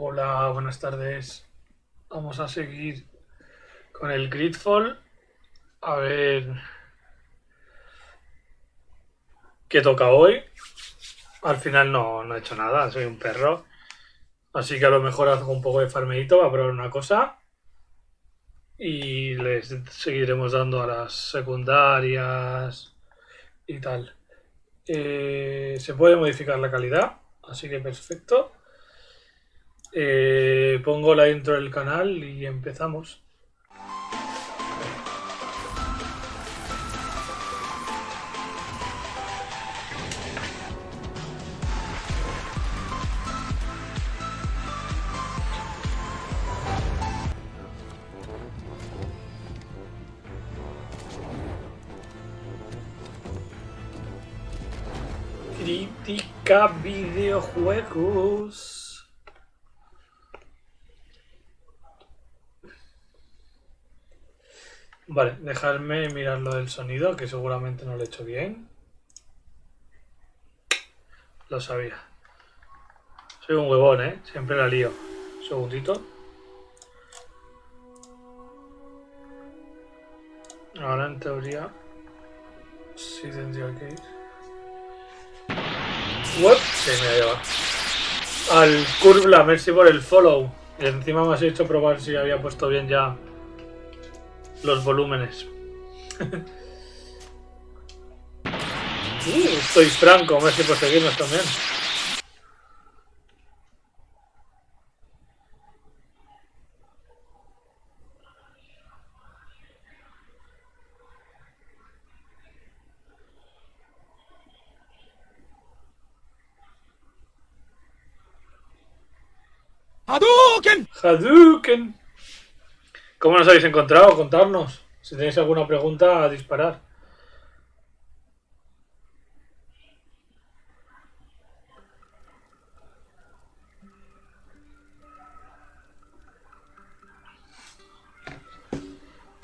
Hola, buenas tardes. Vamos a seguir con el GreedFall. A ver qué toca hoy. Al final no he hecho nada, soy un perro. Así que a lo mejor hago un poco de farmeito para probar una cosa. Y les seguiremos dando a las secundarias y tal. Se puede modificar la calidad, así que perfecto. Pongo la intro del canal y empezamos. Critica Videojuegos. Vale, dejadme mirar lo del sonido, que seguramente no lo he hecho bien. Lo sabía. Soy un huevón, ¿eh? Siempre la lío. Un segundito. Ahora en teoría sí tendría que ir. What? Sí, me ha llevado. Al Curvla, merci por el follow. Y encima me has hecho probar si había puesto bien ya los volúmenes. Estoy franco, merci por seguirnos también. ¡Hadouken! ¡Hadouken! ¿Cómo nos habéis encontrado? Contadnos. Si tenéis alguna pregunta, a disparar.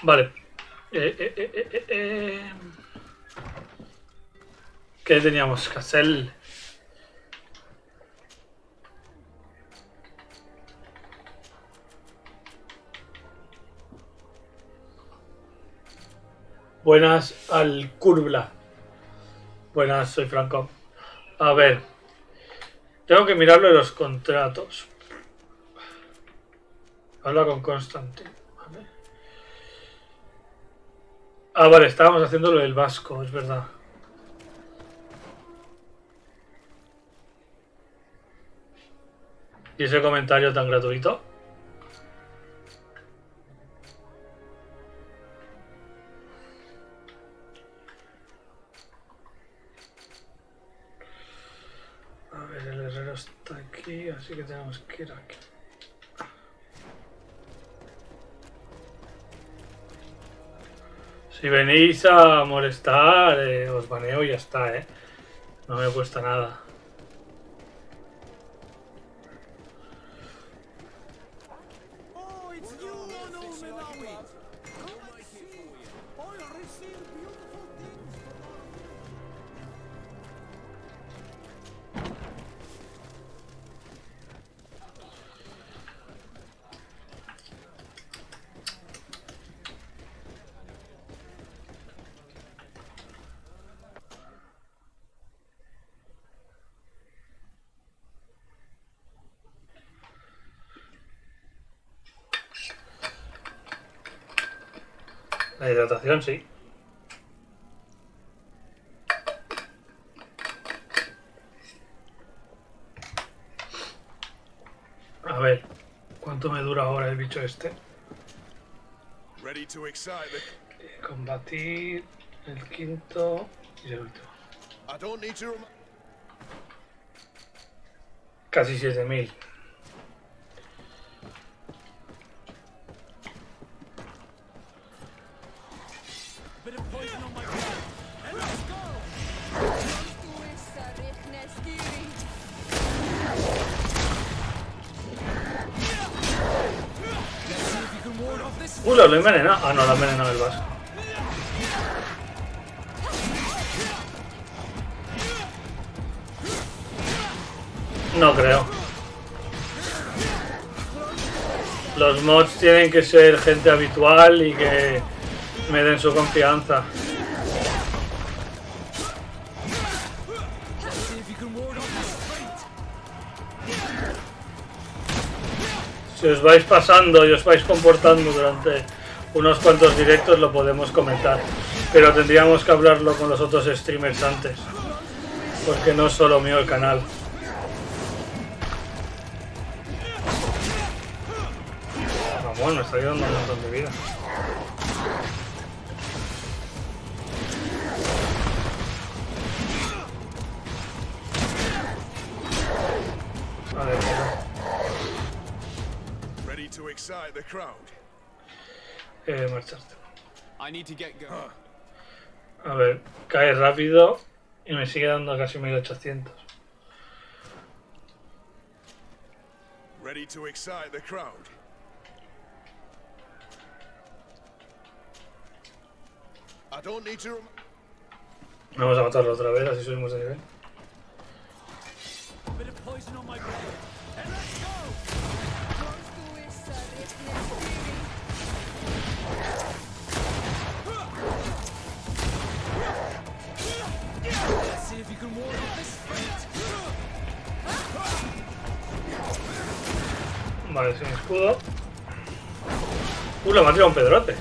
Vale. ¿Qué teníamos que hacer? Buenas al Curvla. Buenas, soy Franco. A ver. Tengo que mirarlo de los contratos. Habla con Constantine. Vale. Ah, vale, estábamos haciendo lo del vasco, es verdad. ¿Y ese comentario tan gratuito? A ver, el herrero está aquí, así que tenemos que ir aquí. Si venís a molestar, os baneo y ya está, ¿eh? No me cuesta nada. La hidratación, sí. A ver, ¿cuánto me dura ahora el bicho este? Combatir, el quinto y el último. Casi 7000. Lo he envenenado. Ah, no, lo he envenenado el vasco. No creo. Los mods tienen que ser gente habitual y que me den su confianza. Si os vais pasando y os vais comportando durante unos cuantos directos, lo podemos comentar. Pero tendríamos que hablarlo con los otros streamers antes. Porque no es solo mío el canal. Vamos, me está ayudando un montón de vida. Vale, marcharte. A ver, cae rápido y me sigue dando casi 1800. Vamos a matarlo otra vez, así subimos de nivel. Vale, sin escudo. Le me ha tirado un pedrote.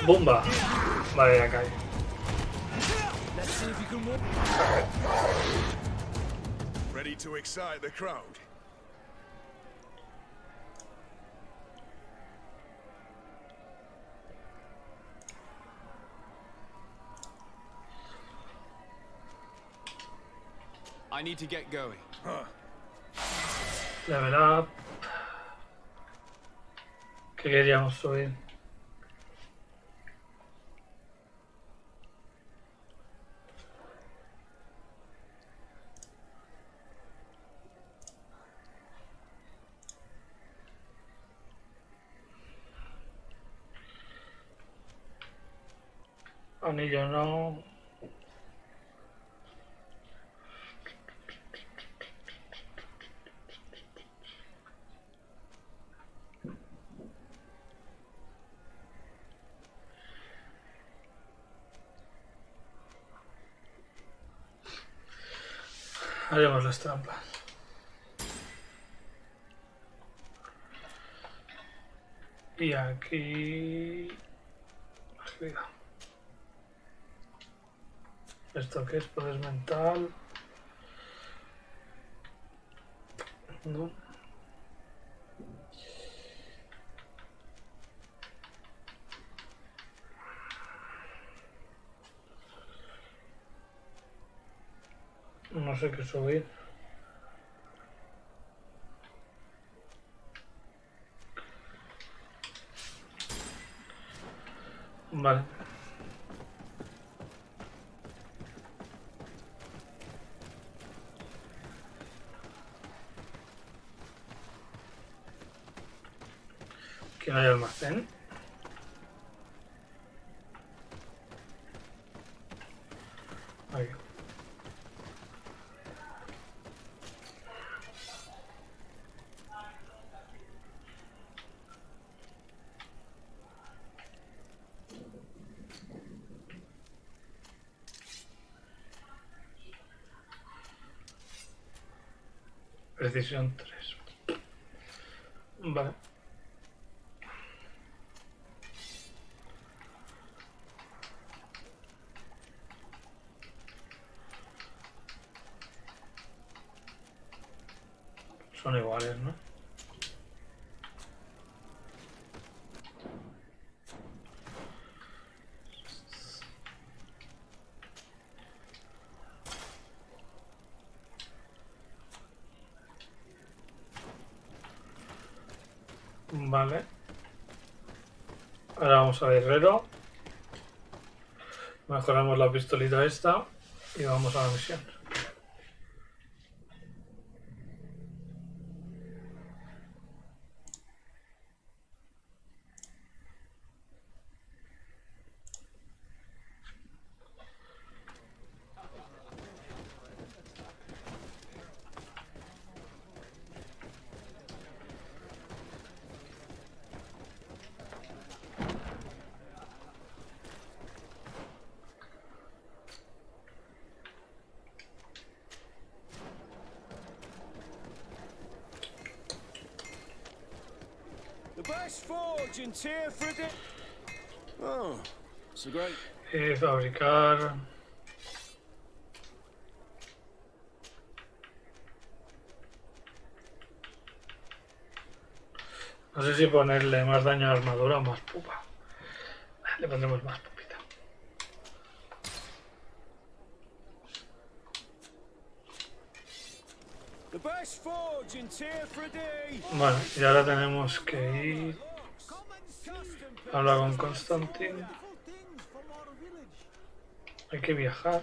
¡Bumba! Vale, ya cae. Ready to excite the crowd. I need to get going. Level up. ¿Qué queríamos subir? Anillo no. Haremos las trampas. Y aquí... Cuidado. ¿Esto qué es? Poder mental. No. No sé qué subir. Vale. Aquí no hay almacén. Ahí. Precisión 3. Vale. Son iguales, ¿no? Vale. Ahora vamos al herrero. Mejoramos la pistolita esta y vamos a la misión. Oh, so great. Fabricar. No sé si ponerle más daño a la armadura o más pupa. Le pondremos más pupita. Bueno, y ahora tenemos que ir a hablar con Constantin. Hay que viajar.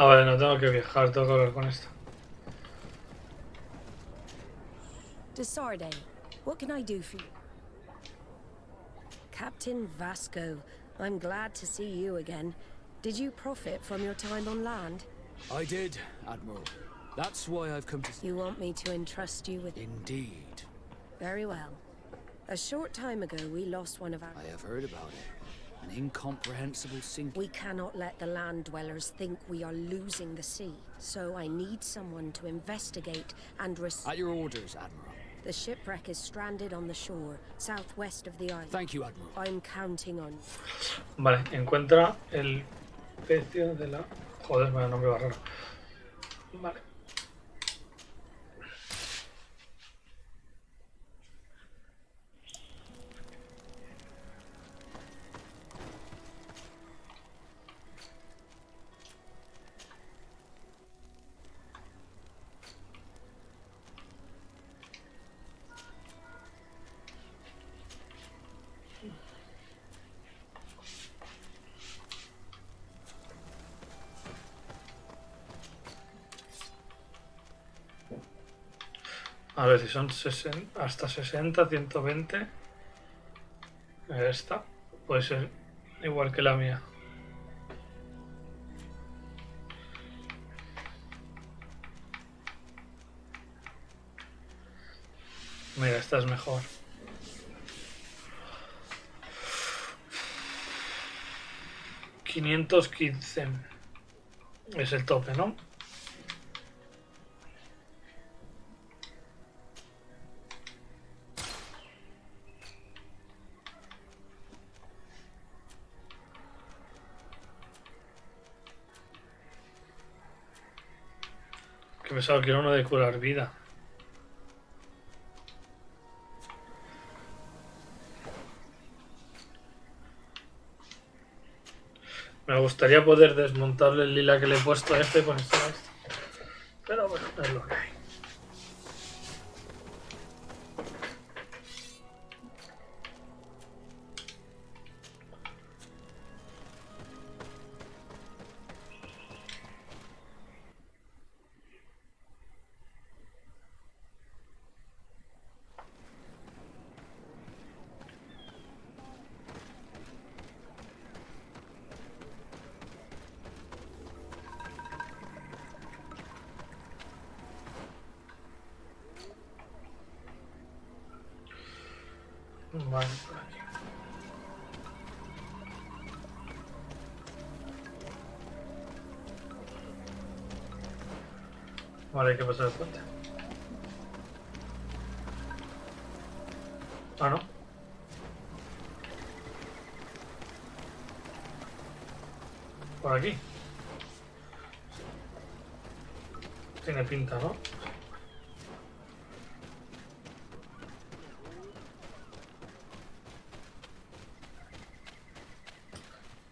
Ah, vale, no tengo que viajar, tengo que hablar con esto. Desarde, what can I do for you? Captain Vasco, I'm glad to see you again. Did you profit from your time on land? I did, Admiral. That's why I've come to... You want me to entrust you with... Indeed. Very well. A short time ago, we lost one of our... I have heard about it. An incomprehensible sinking. We cannot let the land dwellers think we are losing the sea. So I need someone to investigate and... At your orders, Admiral. The shipwreck is stranded on the shore, southwest of the island. Thank you, Admiral. I'm counting on... Vale, encuentra el pecio de la... Joder, vaya nombre barrero. Vale. A ver si son 60, hasta 60, 120. Esta puede ser igual que la mía. Mira, esta es mejor. $515 es el tope, ¿no? Que pensaba que era uno de curar vida. Me gustaría poder desmontarle el lila que le he puesto a este y ponérselo a este. Pero bueno, es lo que hay. Vale, por aquí. Vale, hay que pasar el puente. Ah, no. Por aquí. Tiene pinta, ¿no?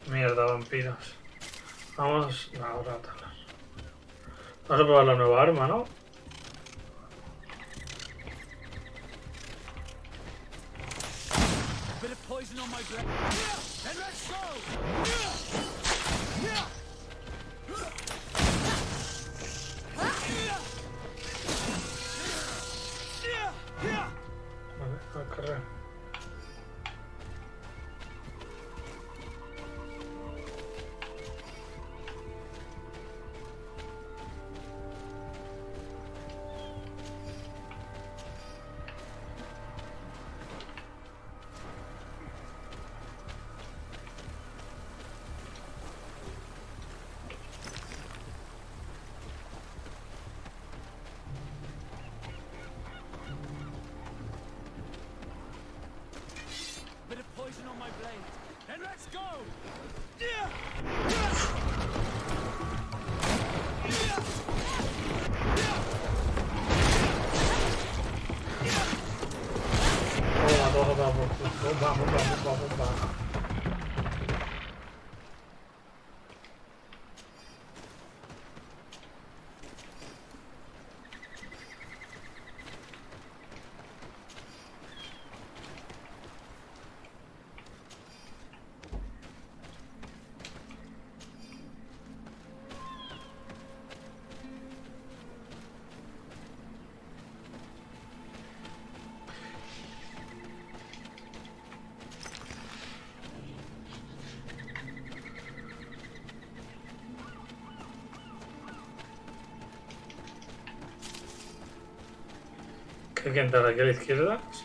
Mierda, vampiros. Vamos a ratas. Vamos a probar la nueva arma, ¿no? Bit of poison on my brain. And let's go! Vale, a correr. Bit of poison on my blade. And let's go! Bomba, bomba, bomba, bomba, bomba. ¿Hay que entrar aquí a la izquierda? Sí.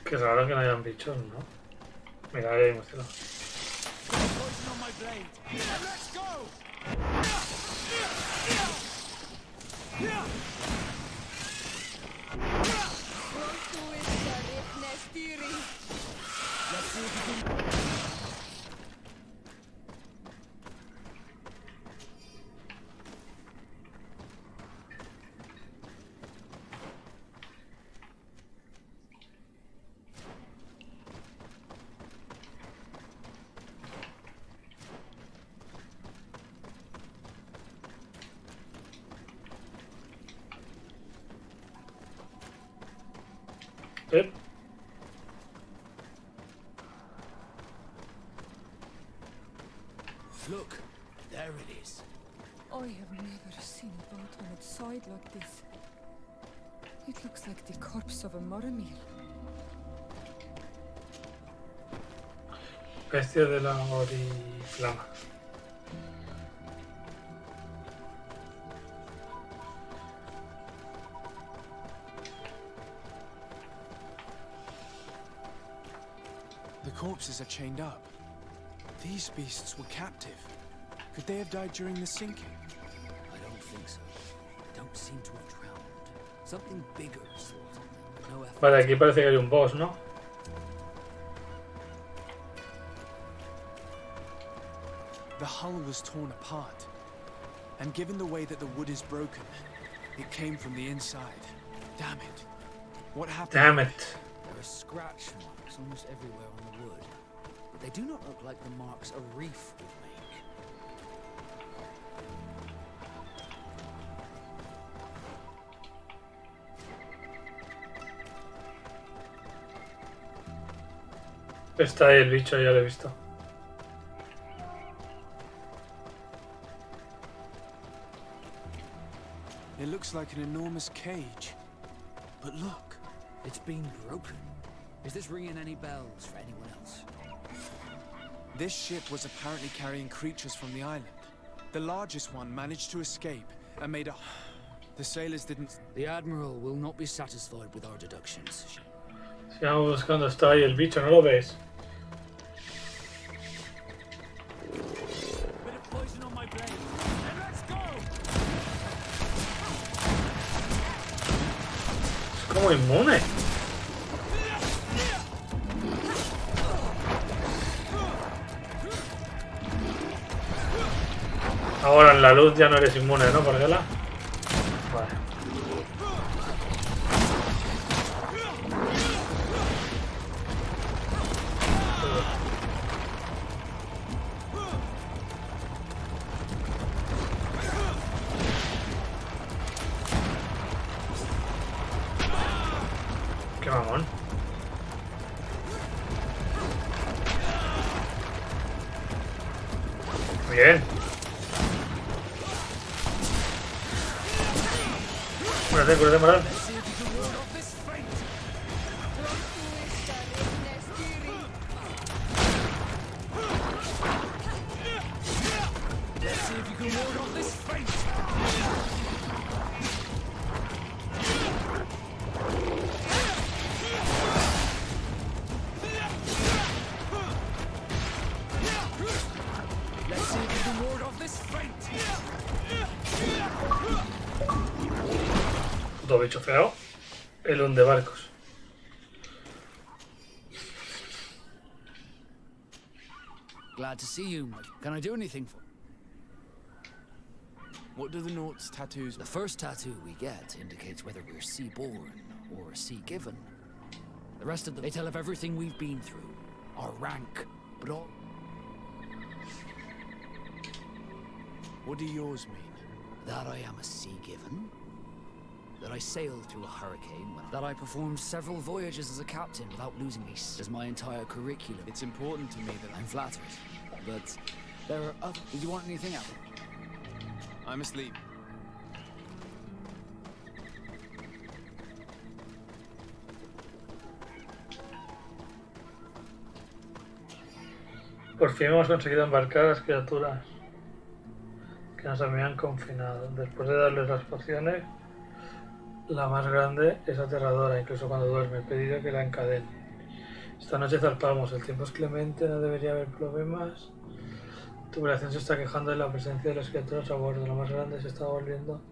Qué raro que no hayan bichos, ¿no? Mira, ahí hay emocionado. Poison on my blade. And let's go! Let's see if we can... ¿Eh? Look, there it is. I have never seen a boat on its side like this. It looks like the corpse of a marmot. Bestia de la oriflama. The corpses are chained up. These beasts were captive. Could they have died during the sinking? I don't think so. They don't seem to have drowned. Something bigger slaughtered them. No effort. Vale, aquí parece que hay un boss, ¿no? The hull was torn apart. And given the way that the wood is broken, it came from the inside. Damn it. What happened? Damn it. There are scratch marks almost everywhere on the wood. But they do not look like the marks a reef would make. Está ahí el bicho, ya lo he visto. It looks like an enormous cage. But look. It's been broken. Is this ringing any bells for anyone else? This ship was apparently carrying creatures from the island. The largest one managed to escape and made a... The sailors didn't... The Admiral will not be satisfied with our deductions. Sigamos buscando, está ahí el bicho, ¿no lo ves? Bit of poison on my blade. And let's go! Es como inmune. Ahora en la luz ya no eres inmune, ¿no? Porgela. Vale. Qué mamón. Bien. Cúrate, moral. Puto bicho feo. El hundebarcos. Glad to see you. Can I do anything for... What do the Nauts tattoos... The first tattoo we get indicates whether we're sea-born or sea-given. The rest of them, they tell of everything we've been through. Our rank, but all... What do yours mean? That I am a sea-given. That I sailed through a hurricane. That I performed several voyages as a captain without losing me. As my entire curriculum. It's important to me that I'm flattered. But there are other... Did you want anything else? I'm asleep. Por fin hemos conseguido embarcar a las criaturas que nos habían confinado. Después de darles las pociones, la más grande es aterradora, incluso cuando duerme. He pedido que la encadene. Esta noche zarpamos, el tiempo es clemente, no debería haber problemas. Tu operación se está quejando de la presencia de las criaturas a bordo. La más grande se está volviendo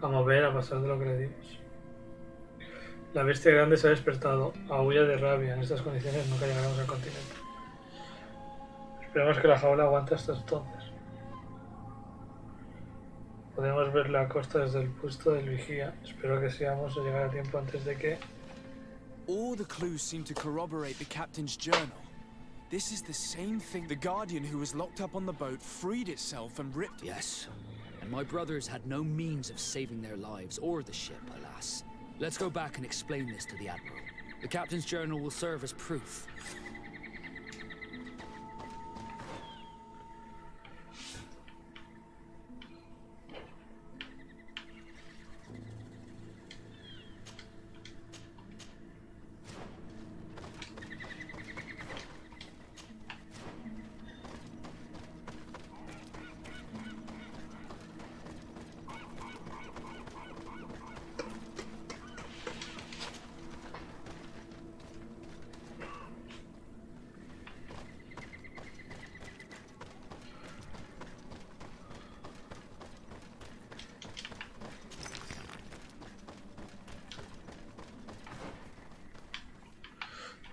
a mover a pasar de lo que le dimos. La bestia grande se ha despertado, aúlla de rabia. En estas condiciones nunca llegaremos al continente. Esperemos que la jaula aguante hasta entonces. Podemos ver la costa desde el puesto del vigía. Espero que seamos a llegar a tiempo antes de que... All the clues seem to corroborate the captain's journal. This is the same thing. The Guardian who was locked up on the boat freed itself and ripped... Yes. And my brothers had no means of saving their lives or the ship, alas. Let's go back and explain this to the Admiral. The captain's journal will serve as proof.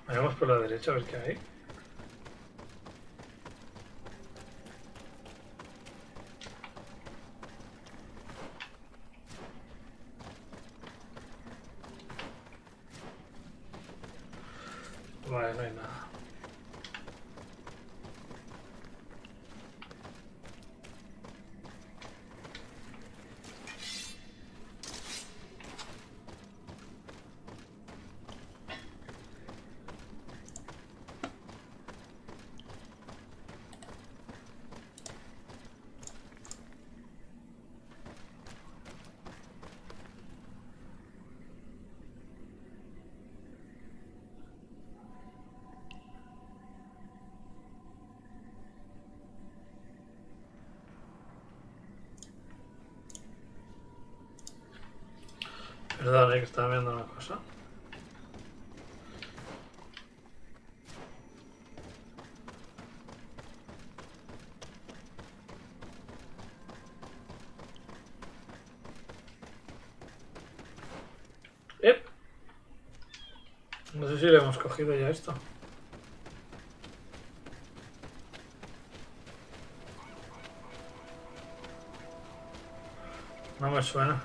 Vayamos por la derecha a ver qué hay. Vale, no hay nada. Perdón, que estaba viendo una cosa. No sé si le hemos cogido ya esto. No me suena.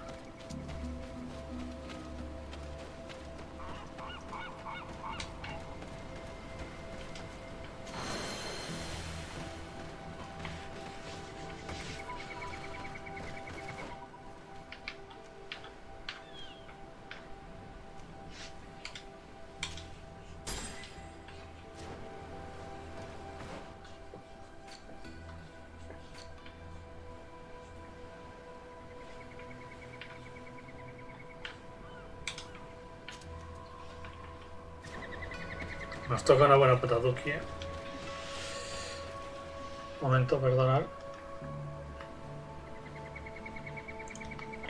Nos toca una buena pataduki, ¿eh? Momento, perdonad.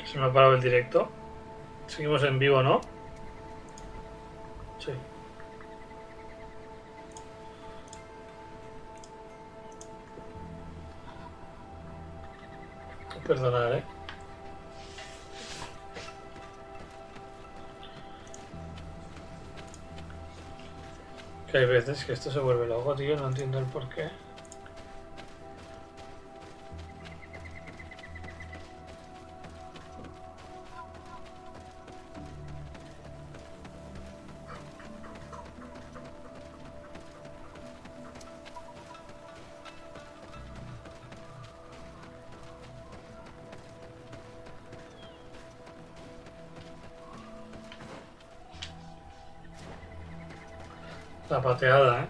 Se me ha parado el directo. Seguimos en vivo, ¿no? Sí. Perdonad, ¿eh? Que hay veces que esto se vuelve loco, tío. No entiendo el porqué. La pateada, ¿eh?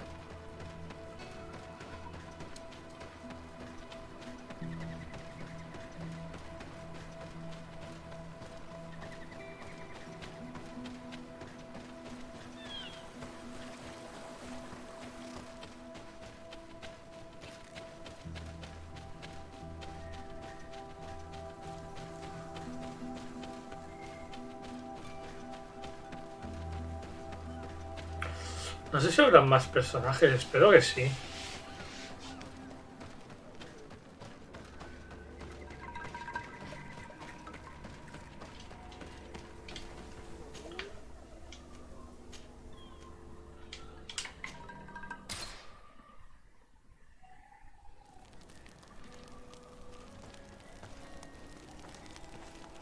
No sé si habrán más personajes, espero que sí.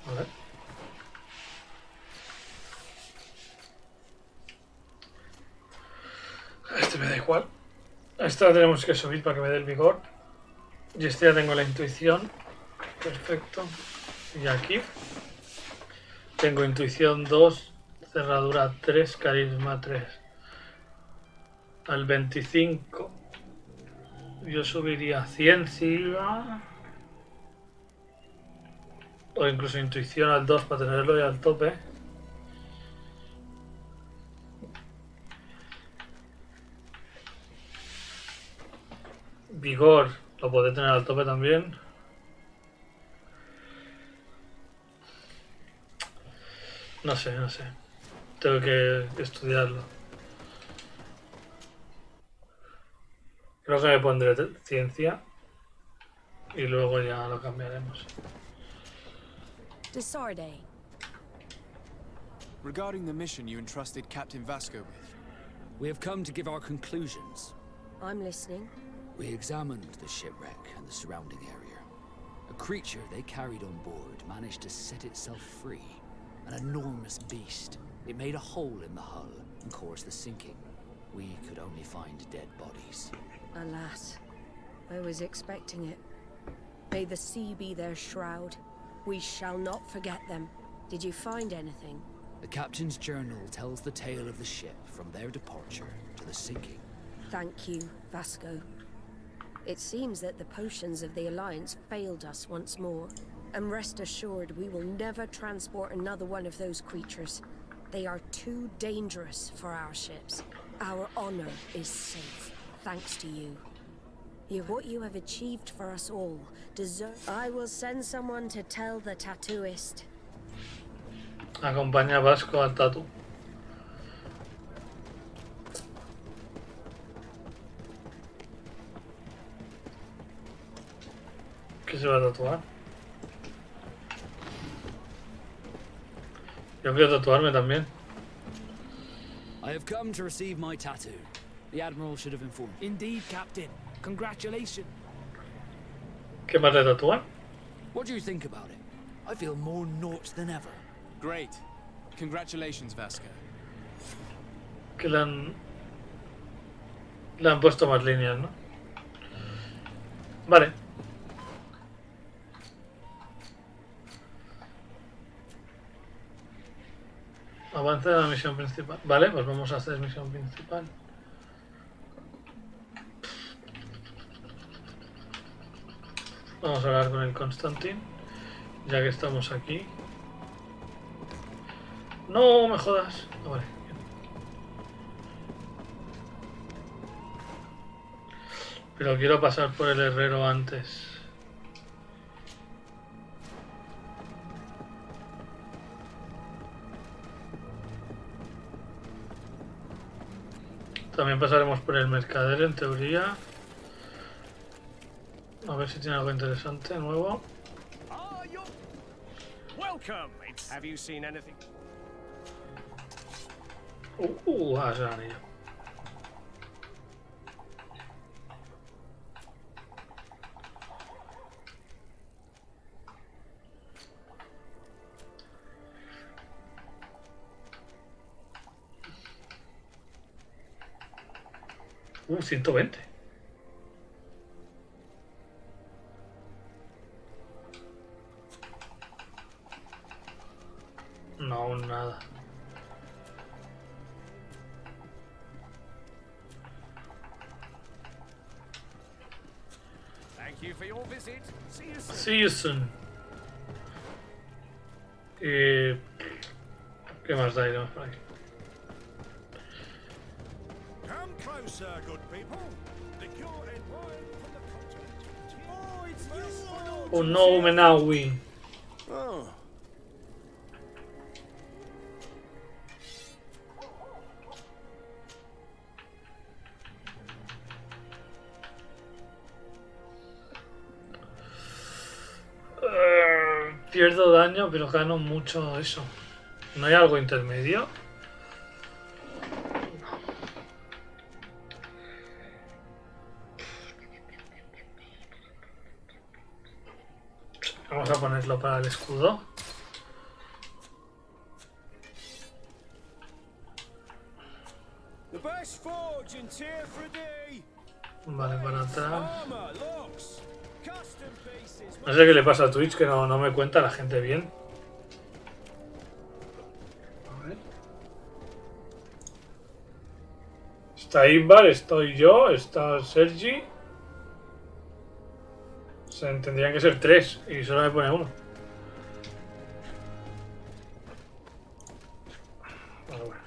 A ver. Este me da igual. Esta la tenemos que subir para que me dé el vigor. Y este ya tengo la intuición. Perfecto. Y aquí tengo intuición 2, cerradura 3, carisma 3. Al 25 yo subiría ciencia. O incluso intuición al 2 para tenerlo ya al tope. Vigor lo podré tener al tope también. No sé. Tengo que estudiarlo. Creo que me pondré ciencia. Y luego ya lo cambiaremos. Desarde. Regarding the mission you entrusted Captain Vasco with, We have come to give our conclusions. I'm listening. We examined the shipwreck and the surrounding area. A creature they carried on board managed to set itself free. An enormous beast. It made a hole in the hull and caused the sinking. We could only find dead bodies. Alas, I was expecting it. May the sea be their shroud. We shall not forget them. Did you find anything? The captain's journal tells the tale of the ship from their departure to the sinking. Thank you, Vasco. It seems that the potions of the Alliance failed us once more. And rest assured, we will never transport another one of those creatures. They are too dangerous for our ships. Our honor is safe, thanks to you. What you have achieved for us all deserves... I will send someone to tell the tattooist. Acompaña a Vasco al tatu. ¿Qué se va a tatuar? Yo quiero tatuarme también. I have come to receive my tattoo. The Admiral should have informed. Indeed, Captain. Congratulations. ¿Qué más de tatuar? What do you think about it? I feel more Norse than ever. Great. Congratulations, Vasco. Que le han puesto más líneas, ¿no? Vale. Avance de la misión principal. Vale, pues vamos a hacer misión principal. Vamos a hablar con el Constantin, ya que estamos aquí. No me jodas. Ah, vale. Pero quiero pasar por el herrero antes. También pasaremos por el mercader en teoría. A ver si tiene algo interesante nuevo. Welcome. Have you seen anything? Es el anillo. Uh, 120. No, aún nada. Thank you for your visit. See you soon. See you soon. ¿Qué más da? Iremos por aquí. Come closer, good people. The cure and wine from the continent. Oh, it's you! Oh no, Menawi. Oh. Pierdo daño, pero gano mucho eso. ¿No hay algo intermedio? Vamos a ponerlo para el escudo. The best forge in tier for a day. Vale, para atrás. Armor, locks, custom pieces. No sé qué le pasa a Twitch, que no me cuenta la gente bien. A ver. Está Ibar, estoy yo, está Sergi. O sea, tendrían que ser 3 y solo me pone 1. Pero bueno.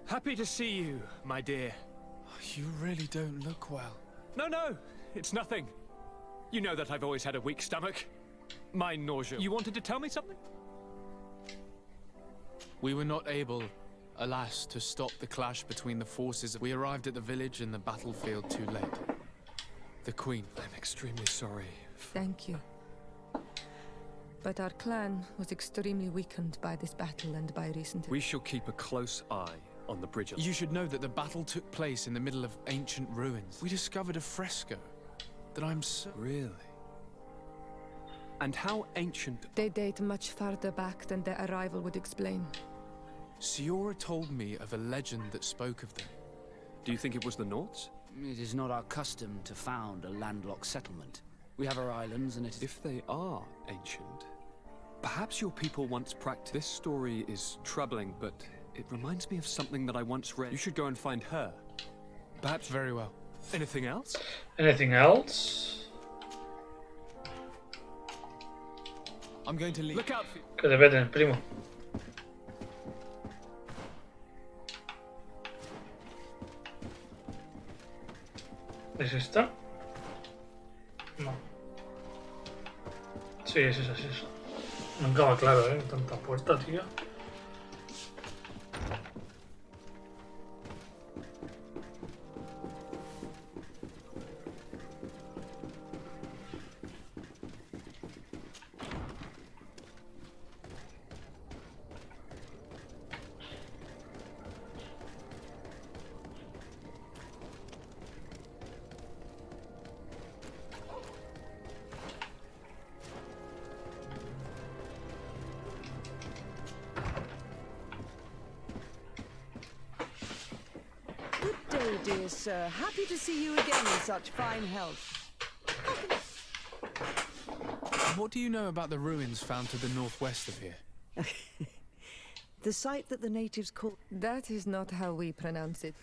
Happy to see you, my dear. You really don't look well. No, it's nothing. You know that I've always had a weak stomach. My nausea. You wanted to tell me something? We were not able, alas, to stop the clash between the forces. We arrived at the village and the battlefield too late. The Queen. I'm extremely sorry. Thank you. But our clan was extremely weakened by this battle and by recent... We shall keep a close eye on the bridge. You should know that the battle took place in the middle of ancient ruins. We discovered a fresco that I'm so... Really? And how ancient? They date much farther back than their arrival would explain. Siora told me of a legend that spoke of them. Do you think it was the Nords? It is not our custom to found a landlocked settlement. We have our islands and it is... If they are ancient, perhaps your people once practiced. This story is troubling, but it reminds me of something that I once read. You should go and find her. Perhaps very well. Anything else? Anything else? I'm going to leave. Look out for... Que te peten, primo. ¿Es esta? No. Sí, es esa, es esa. Nunca va claro, tanta puerta, tío. Dear sir, happy to see you again in such fine health. What do you know about the ruins found to the northwest of here? The site that the natives call... That is not how we pronounce it.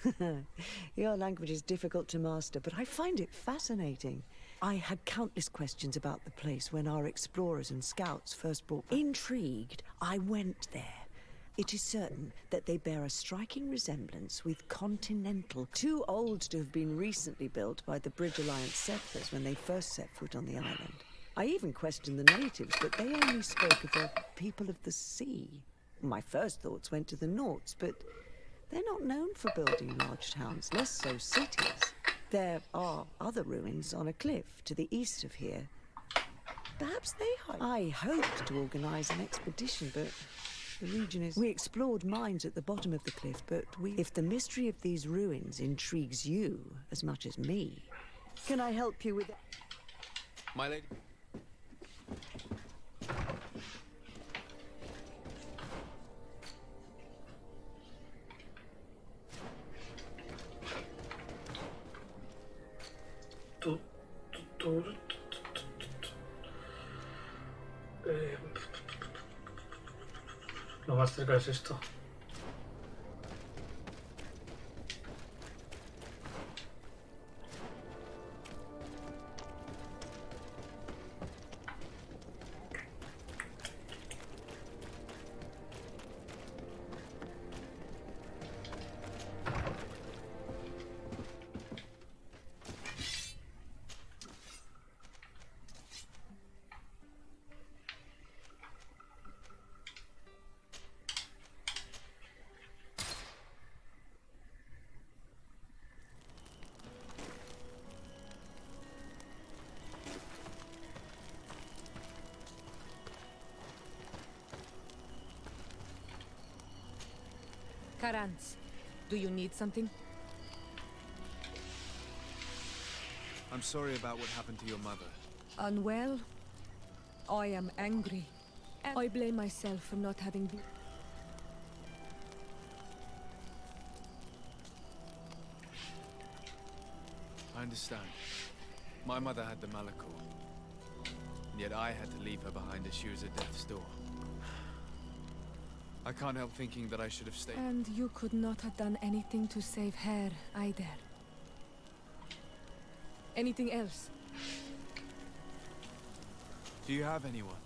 Your language is difficult to master, but I find it fascinating. I had countless questions about the place when our explorers and scouts first brought... Intrigued, I went there. It is certain that they bear a striking resemblance with continental, too old to have been recently built by the Bridge Alliance settlers when they first set foot on the island. I even questioned the natives, but they only spoke of a people of the sea. My first thoughts went to the Nauts, but they're not known for building large towns, less so cities. There are other ruins on a cliff to the east of here. Perhaps they hide. I hoped to organize an expedition, but... the region is... We explored mines at the bottom of the cliff, but if the mystery of these ruins intrigues you as much as me, can I help you with... My lady... Lo más cerca es esto. Karans, do you need something? I'm sorry about what happened to your mother. Unwell? I am angry. And I blame myself for not having been... I understand. My mother had the Malachor. And yet I had to leave her behind as she was at death's door. I can't help thinking that I should have stayed. And you could not have done anything to save her either. Anything else? Do you have anyone?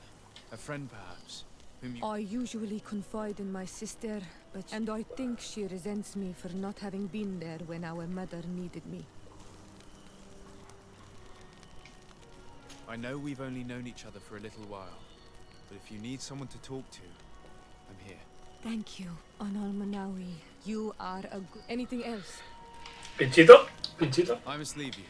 A friend, perhaps? Whom you... I usually confide in my sister, but... And I think she resents me for not having been there when our mother needed me. I know we've only known each other for a little while, but if you need someone to talk to, I'm here. Thank you, Anal Manawi. You are a good... Anything else? Pinchito, pinchito. I must leave you.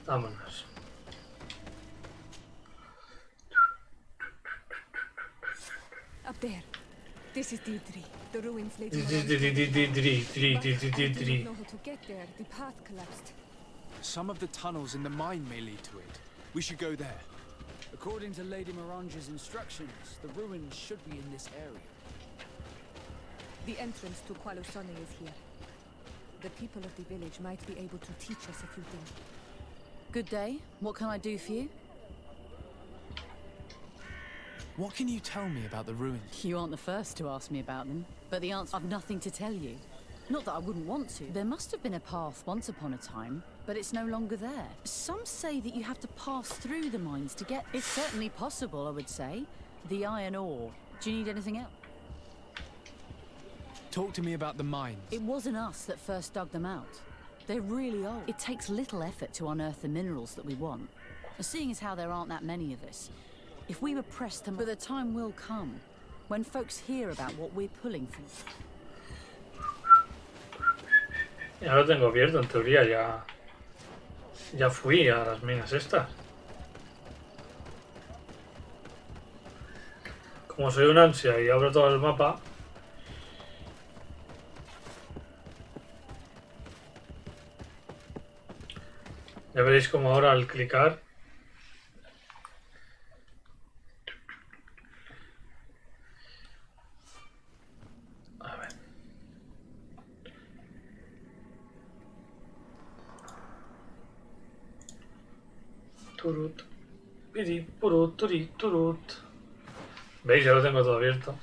Vámonos. Up there. This is D3. The ruins later Dri, on. dri, dri, dri, dri, dri, dri, dri, I dri. didn't know how to get there. The path collapsed. Some of the tunnels in the mine may lead to it. We should go there. According to Lady Morange's instructions, the ruins should be in this area. The entrance to Kwalusani is here. The people of the village might be able to teach us a few things. Good day. What can I do for you? What can you tell me about the ruins? You aren't the first to ask me about them, but the answer... I've nothing to tell you. Not that I wouldn't want to. There must have been a path once upon a time, but it's no longer there. Some say that you have to pass through the mines to get... It's certainly possible, I would say. The iron ore. Do you need anything else? Talk to me about the mines. It wasn't us that first dug them out. They're really old. It takes little effort to unearth the minerals that we want. Seeing as how there aren't that many of us, if we were pressed to... But the time will come when folks hear about what we're pulling from. Ya lo tengo abierto, en teoría ya fui a las minas estas. Como soy un ansia y abro todo el mapa, ya veréis como ahora al clicar a ver. Turut, piri, purut, turi, turut. ¿Veis? Ya lo tengo todo abierto.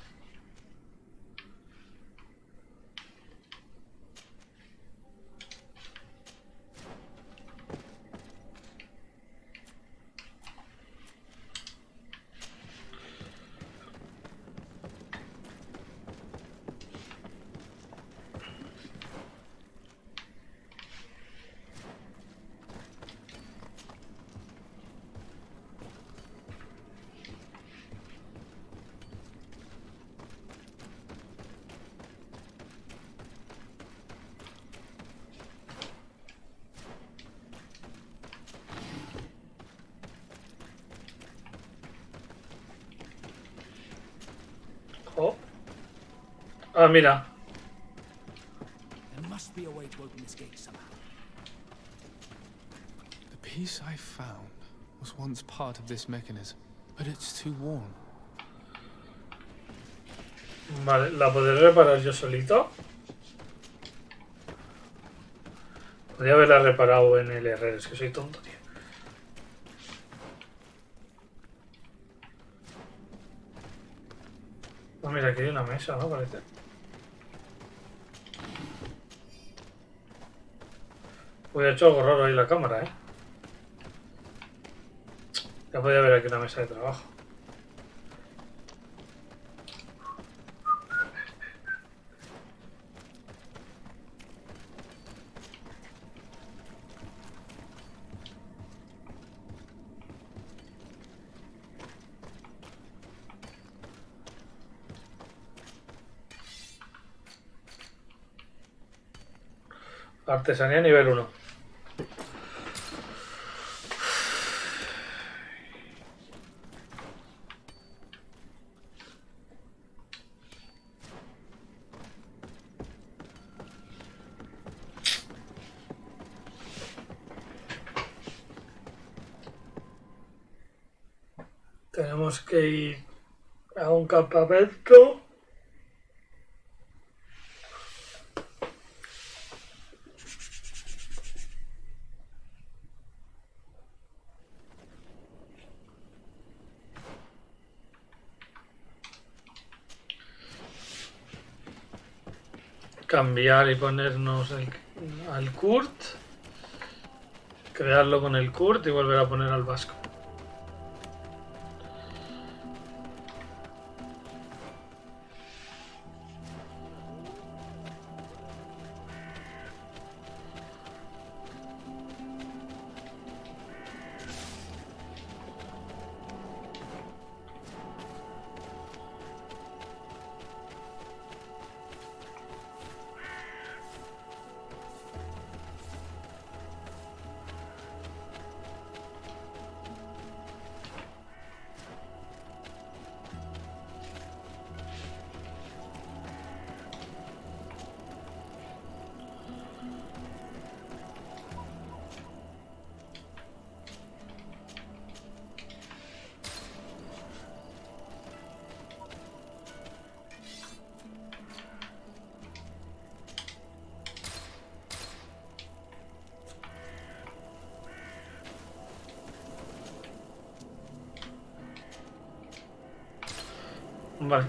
Oh. Ah, mira. There must be a way to open this gate somehow. The piece I found was once part of this mechanism, but it's too worn. Vale, ¿la podré reparar yo solito? Podría haberla reparado en el herrero, es que soy tonto, tío. Ah, mira, aquí hay una mesa, ¿no? Parece. Uy, he hecho algo raro ahí la cámara, ¿eh? Ya podía haber aquí una mesa de trabajo. Artesanía nivel 1. Tenemos que ir a un campamento. Cambiar y ponernos al Kurt, crearlo con el Kurt y volver a poner al vasco. Vale.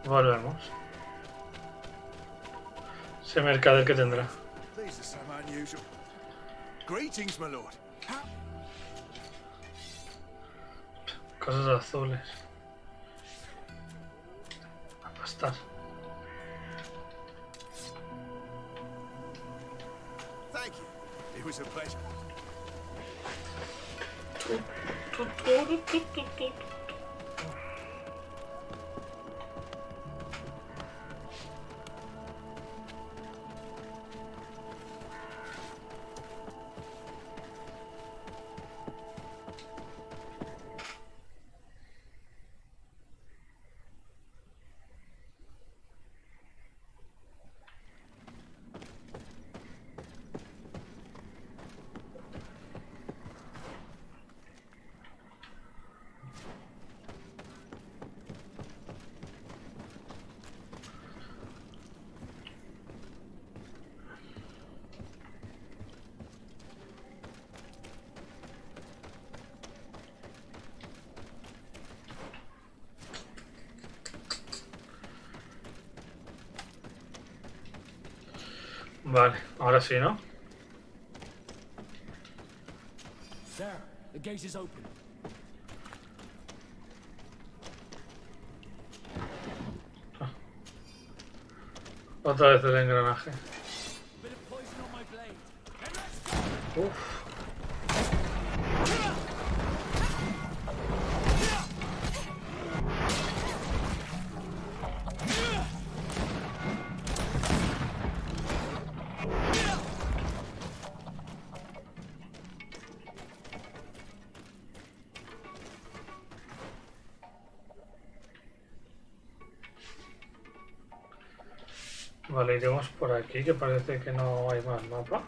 Volvemos. Ese mercader que tendrá. These are some unusual. Greetings, my lord. Cosas azules. A pastar. Thank you. It was a pleasure. Vale, ahora sí, ¿no? There, the gate is open. Otra vez el engranaje. Uf. Vale, iremos por aquí, que parece que no hay más mapa.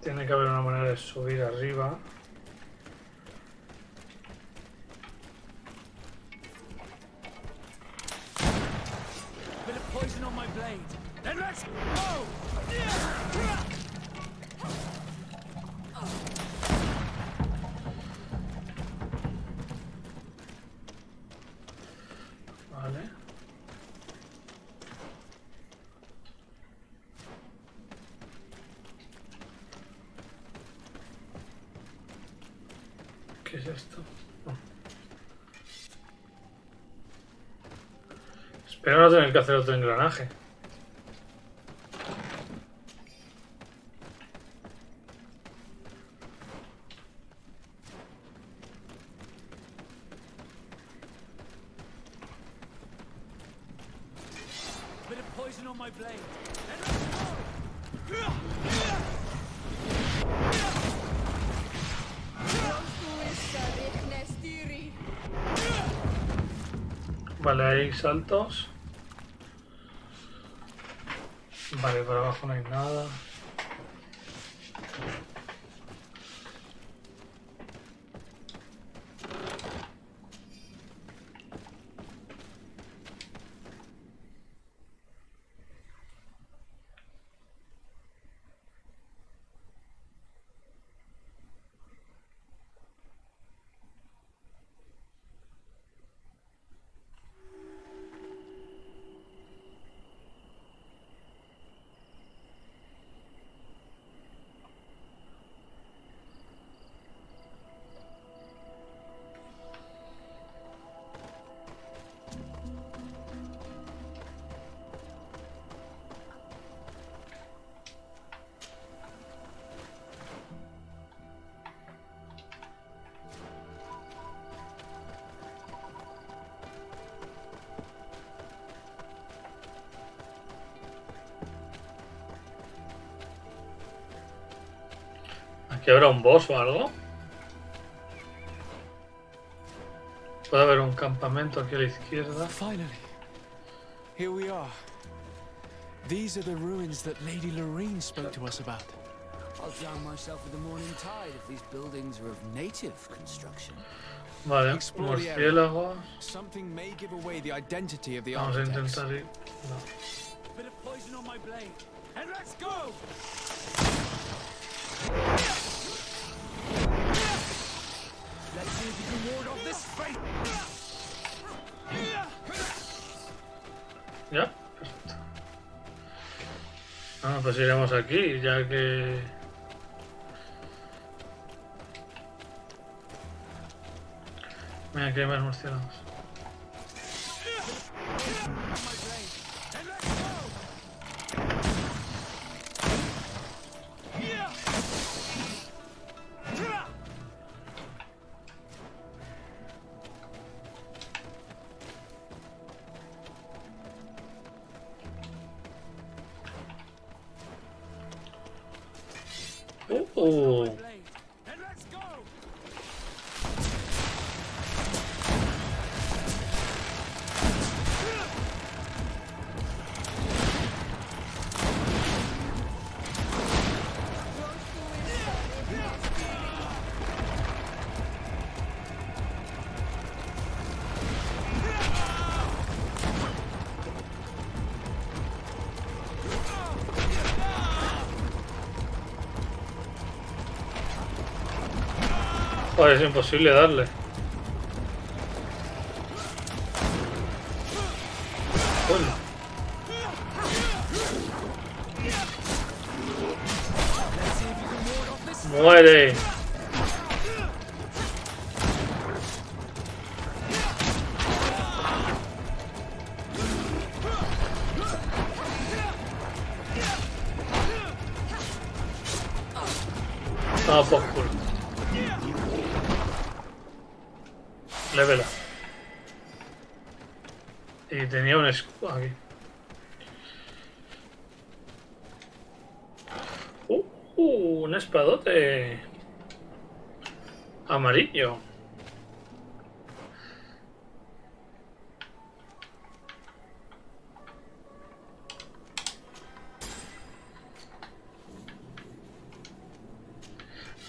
Tiene que haber una manera de subir arriba. Vale. ¿Qué es esto? Oh. Espero no tener que hacer otro engranaje. Vale, hay saltos. Vale, por abajo no hay nada. ¿Aquí habrá un boss o algo? Puede haber un campamento aquí a la izquierda. Finally, here we are. These are the ruins that Lady Lorraine spoke to us about. I'll drown myself with the morning tide if these buildings are of native construction. Vale, Explore the area. murciélagos. Something may give away the identity of the Vamos a architects. intentar ir. No. Bit of poison on my blade. And let's go! Let's see if you can ward off Ya, perfecto. Ah, pues iremos aquí, ya que... Mira, aquí hay más murciélagos. Joder, es imposible darle. Bueno. Muere. Ah, por culo. Levela. Y tenía un escudo aquí. Un espadote amarillo.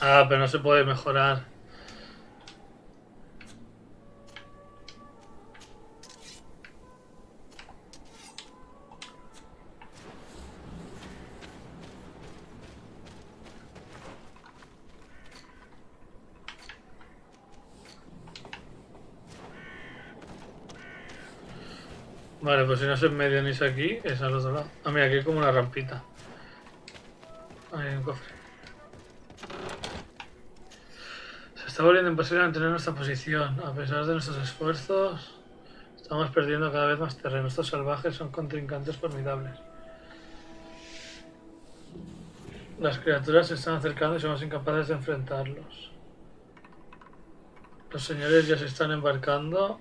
Ah, pero no se puede mejorar. Vale, pues si no es en medio ni es aquí, es al otro lado. Ah, mira, aquí hay como una rampita. Ahí hay un cofre. Se está volviendo imposible mantener nuestra posición. A pesar de nuestros esfuerzos, estamos perdiendo cada vez más terreno. Estos salvajes son contrincantes formidables. Las criaturas se están acercando y somos incapaces de enfrentarlos. Los señores ya se están embarcando.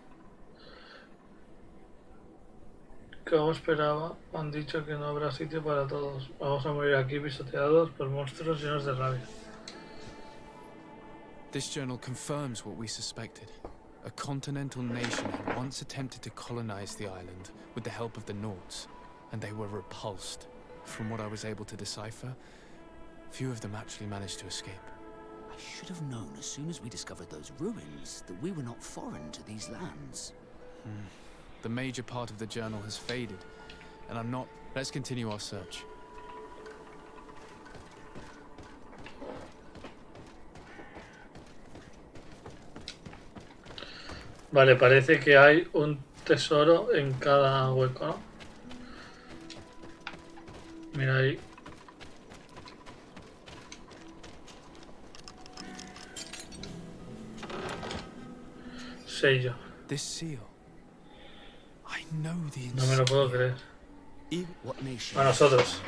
Como esperaba, han dicho que no habrá sitio para todos. Vamos a morir aquí pisoteados por monstruos llenos de rabia. This journal confirms what we suspected. A continental nation had once attempted to colonize the island with the help of the Nords, and they were repulsed. From what I was able to decipher, few of them actually managed to escape. I should have known as soon as we discovered those ruins that we were not foreign to these lands. The major part of the journal has faded, and I'm not... Let's continue our search. Vale, parece que hay un tesoro en cada hueco, ¿no? Mira ahí. Sello. This seal. I know the No me lo puedo creer. What nation? A nosotros.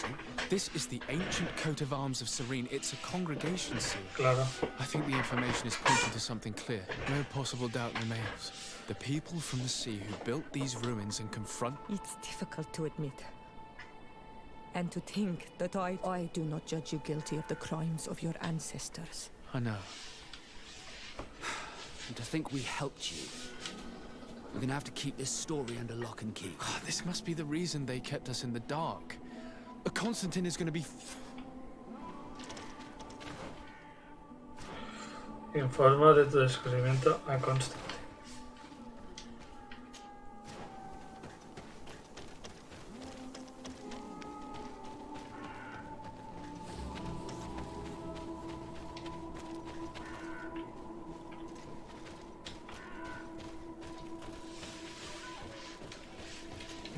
This is the ancient coat of arms of Serene. It's a congregation seal. Claro. I think the information is pointing to something clear. No possible doubt remains. The people from the sea who built these ruins and confront... It's difficult to admit. And to think that I do not judge you guilty of the crimes of your ancestors. I know. And to think we helped you. We're gonna have to keep this story under lock and key. This must be the reason they kept us in the dark. Constantine is gonna be... Informa de tu descubrimiento a Constantine.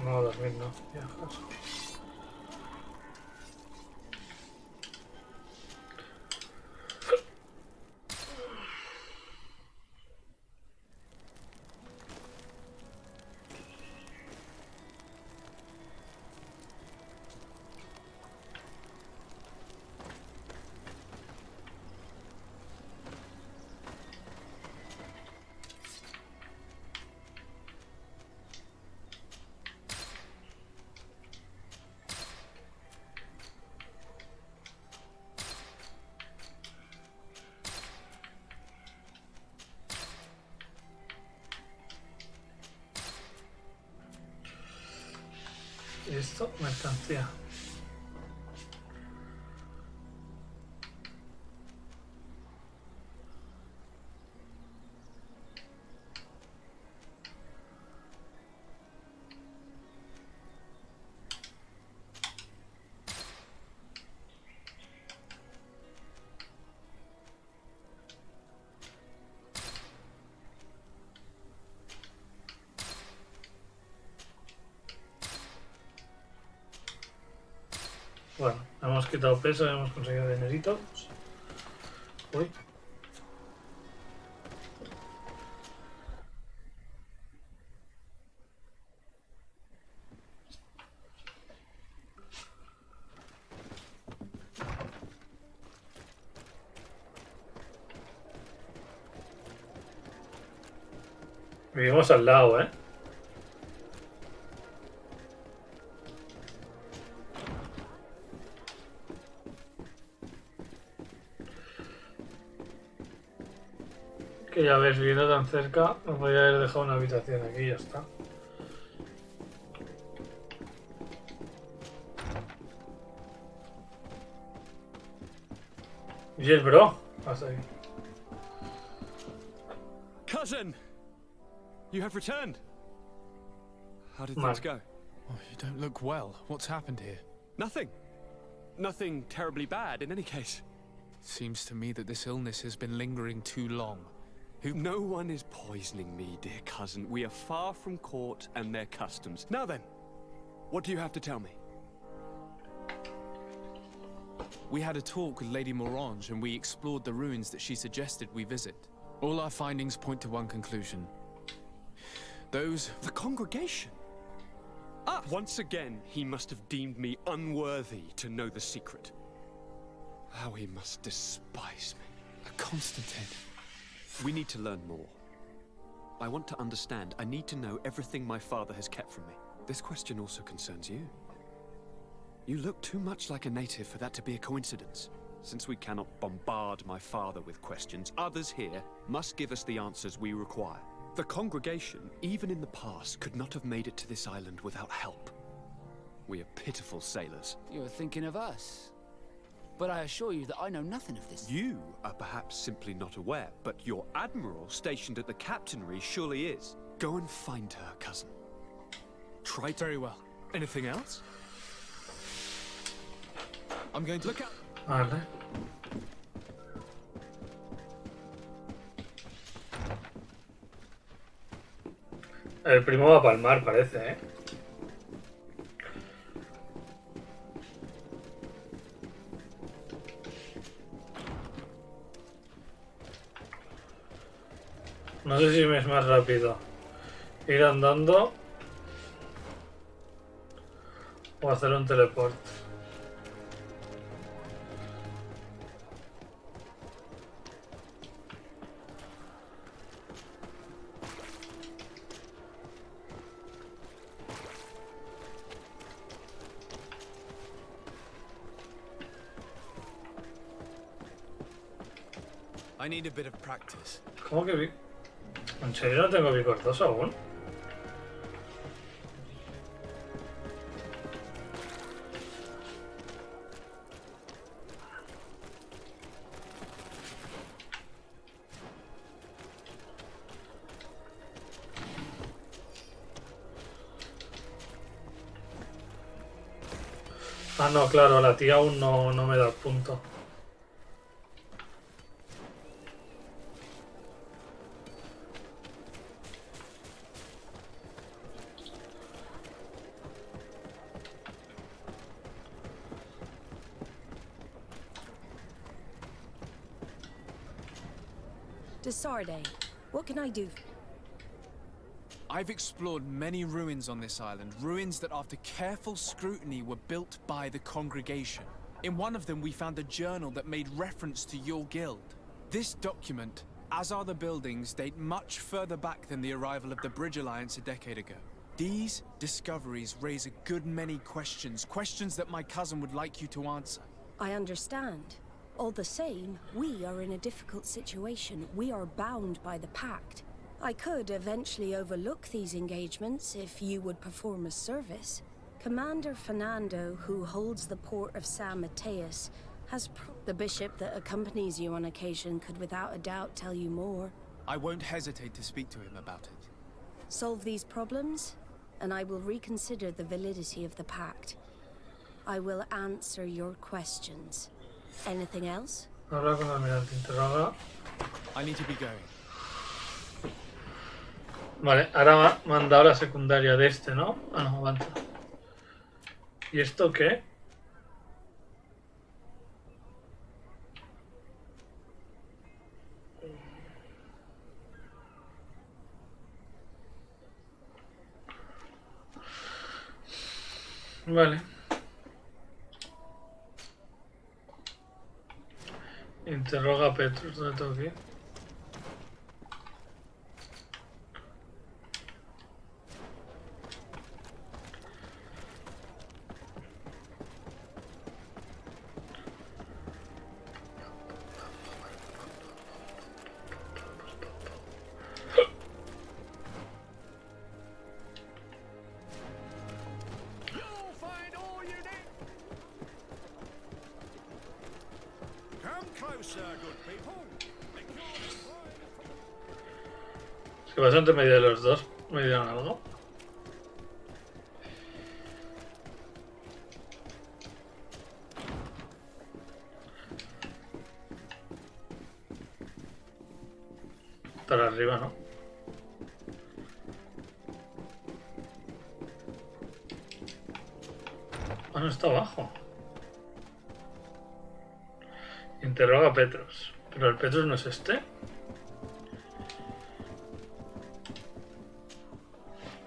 No, 2000 dormir no. Viajas. Y esto, mercancía. Bueno, hemos quitado peso, hemos conseguido dinerito. Uy. Vivimos al lado, ¿eh? Que ya ves, viviendo tan cerca, me podría haber dejado una habitación aquí y ya está. Yes, bro. Hasta ahí. Cousin! You have returned. How did Man. things go? Oh, you don't look well. What's happened here? Nothing. Nothing terribly bad in any case. Seems to me that this illness has been lingering too long. No one is poisoning me, dear cousin. We are far from court and their customs. Now then, what do you have to tell me? We had a talk with Lady Morange and we explored the ruins that she suggested we visit. All our findings point to one conclusion. Those... The congregation? Ah! Once again, he must have deemed me unworthy to know the secret. How he must despise me. Constantine. We need to learn more. I want to understand. I need to know everything my father has kept from me. This question also concerns you. You look too much like a native for that to be a coincidence. Since we cannot bombard my father with questions, others here must give us the answers we require. The congregation, even in the past, could not have made it to this island without help. We are pitiful sailors. You're thinking of us. But I assure you that I know nothing of this. You are perhaps simply not aware, but your admiral stationed at the captainry surely is. Go and find her, cousin. Try to... Very well. Anything else? I'm going to... Look out! Vale. El primo va a palmar, parece, ¿eh? No sé si me es más rápido ir andando o hacer un teleporte. I need a bit of practice. ¿Cómo que vi? ¿En serio no tengo picos 2 aún? Ah, no, claro, la tía aún no me da el punto. Desarde, what can I do? I've explored many ruins on this island, ruins that after careful scrutiny were built by the congregation. In one of them we found a journal that made reference to your guild. This document, as are the buildings, date much further back than the arrival of the Bridge Alliance a decade ago. These discoveries raise a good many questions, questions that my cousin would like you to answer. I understand. All the same, we are in a difficult situation. We are bound by the pact. I could eventually overlook these engagements if you would perform a service. Commander Fernando, who holds the port of San Mateus, has the bishop that accompanies you on occasion could without a doubt tell you more. I won't hesitate to speak to him about it. Solve these problems, and I will reconsider the validity of the pact. I will answer your questions. Anything else? Habla con el almirante, interroga. I need to be going. Vale, ahora me han dado la secundaria de este, ¿no? Ah, no, avanza. ¿Y esto qué? Vale. Interroga a Petrus, ¿dónde tengo que ir? You'll find all you need. Come closer, good people. The cure and wine. Es que bastante medio de los dos. ¿Me dieron algo? Para arriba, ¿no? Ah, no, está abajo. Interroga a Petrus. ¿Pero el Petrus no es este?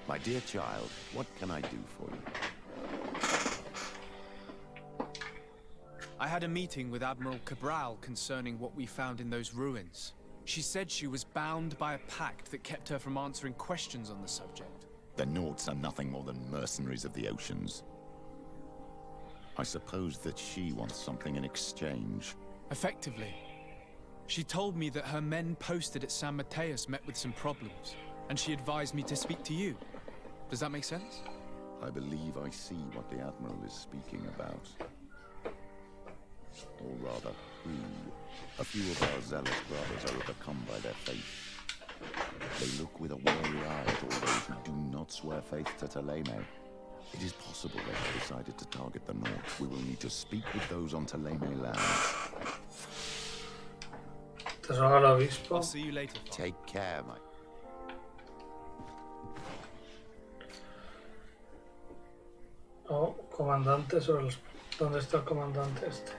My dear child, what can I do for you? I had a meeting with Admiral Cabral concerning what we found in those ruins. She said she was bound by a pact that kept her from answering questions on the subject. The Nauts are nothing more than mercenaries of the oceans. I suppose that she wants something in exchange. Effectively. She told me that her men posted at San Mateus met with some problems, and she advised me to speak to you. Does that make sense? I believe I see what the Admiral is speaking about. Or rather, who. A few of our zealous brothers are overcome by their faith. They look with a wary eye at all those who do not swear faith to Teleme. It is possible they have decided to target the North. We will need to speak with those on Teleme lands. Interroga al obispo. I'll see you later. Take care, my... Oh, comandante sobre los... ¿Dónde está el comandante este?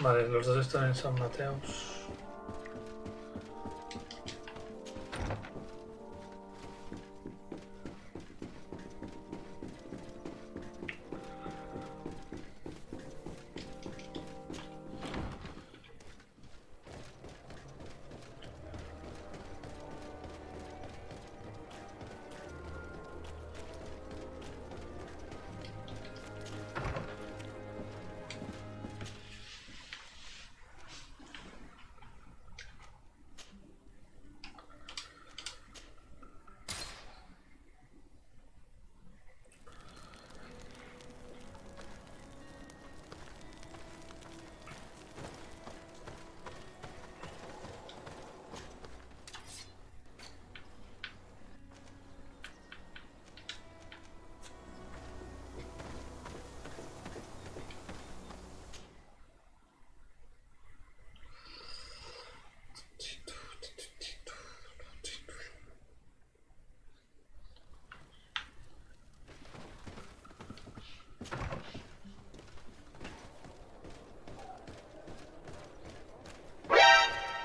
Vale, los dos están en San Mateus.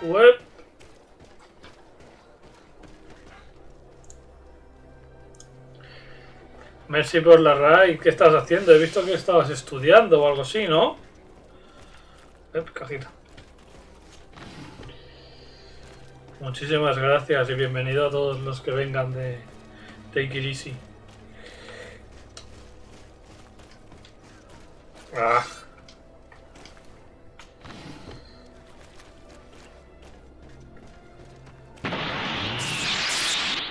Web. Merci por la raid. ¿Qué estás haciendo? He visto que estabas estudiando o algo así, ¿no? Cajita. Muchísimas gracias y bienvenido a todos los que vengan de Take It Easy. Ah.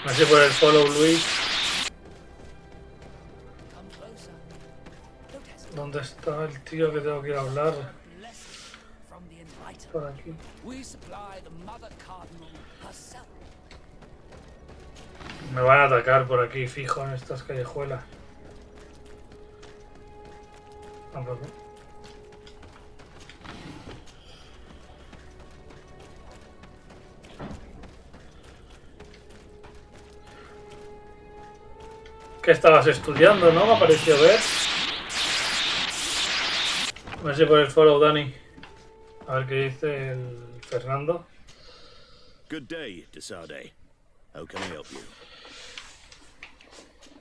Merci por el follow, Luis. ¿Dónde está el tío que tengo que ir a hablar? Por aquí. Me van a atacar por aquí, fijo, en estas callejuelas. Tampoco. ¿Qué estabas estudiando, no? Me pareció ver. No sé por el follow, Dani. A ver qué dice el Fernando. Good day, Desade. How can I help you?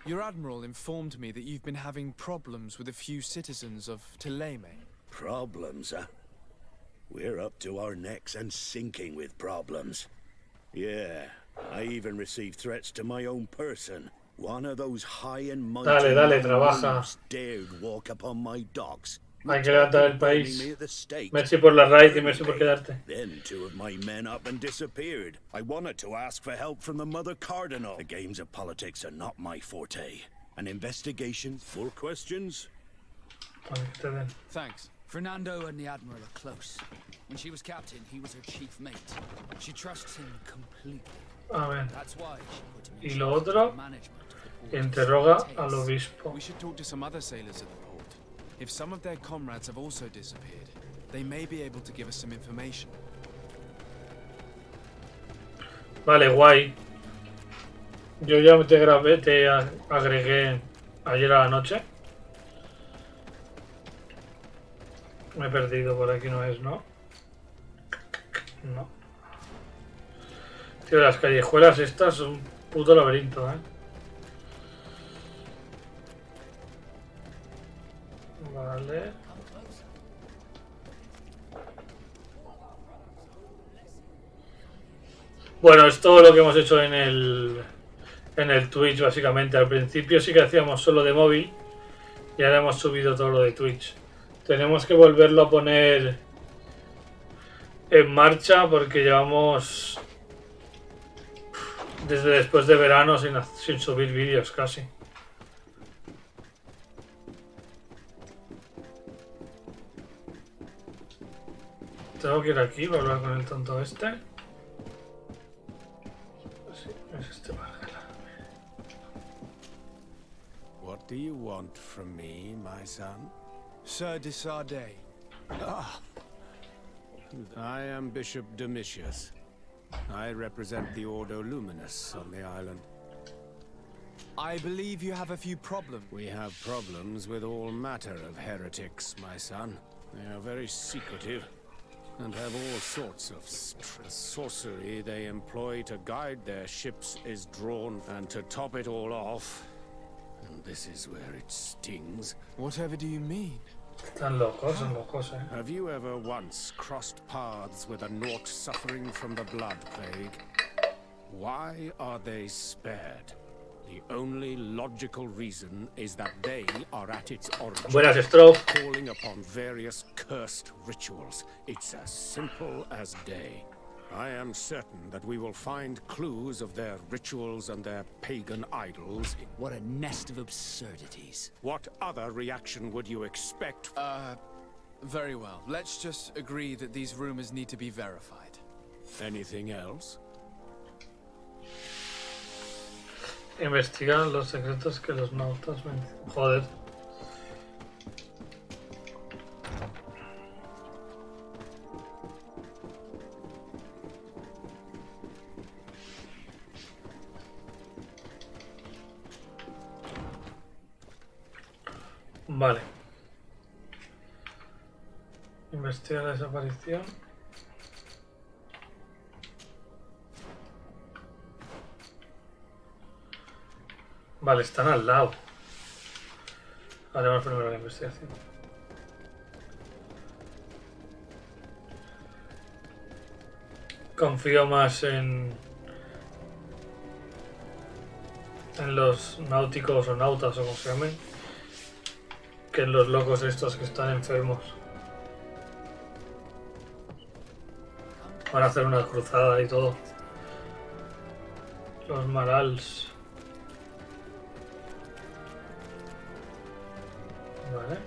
Your admiral informed me that you've been having problems with a few citizens of Teleme. Problems, huh? We're up to our necks and sinking with problems. Yeah, I even received threats to my own person. One of those high and mighty Dale, trabaja. dared walk upon my docks. Hay que levantar el país. Merci por la raid y merci por quedarte. Then two of my men up and disappeared. I wanted to ask for help from the Mother Cardinal. The games of politics are not my forte. An investigation, full questions? Thanks. Fernando and the Admiral are close. When she was captain, he was her chief mate. She trusts him completely. A ver. That's why she put him in Y lo otro, interroga al obispo. We should talk to some other sailors at the port. If some of their comrades have also disappeared, they may be able to give us some information. Vale, guay. Yo ya te grabé, te agregué ayer a la noche. Me he perdido por aquí, no es, ¿no? No. Tío, las callejuelas estas son un puto laberinto, ¿eh? Vale. Bueno, es todo lo que hemos hecho en el Twitch, básicamente. Al principio sí que hacíamos solo de móvil y ahora hemos subido todo lo de Twitch. Tenemos que volverlo a poner en marcha porque llevamos desde después de verano sin subir vídeos casi. Tengo que ir aquí para hablar con el tonto este. Sí, es este Margela. What do you want from me, my son? Sir Desade. Ah, I am Bishop Domitius. I represent the Ordo Luminous on the island. I believe you have a few problems. We have problems with all matter of heretics, my son. They are very secretive and have all sorts of sorcery they employ to guide their ships is drawn, and to top it all off, and this is where it stings. Whatever do you mean? Están locos, eh. Have you ever once crossed paths with a Naut suffering from the blood plague? Why are they spared? The only logical reason is that they are at its origin, calling upon various cursed rituals. It's as simple as day. I am certain that we will find clues of their rituals and their pagan idols. What a nest of absurdities. What other reaction would you expect? Very well. Let's just agree that these rumors need to be verified. Anything else? Investigar los secretos que los nautas ven. Joder. Vale. Investiga la desaparición. Vale, están al lado. Haremos primero la investigación. Confío más en los náuticos o nautas o como se llamen que en los locos estos que están enfermos. Van a hacer una cruzada y todo. Los marals. Vale.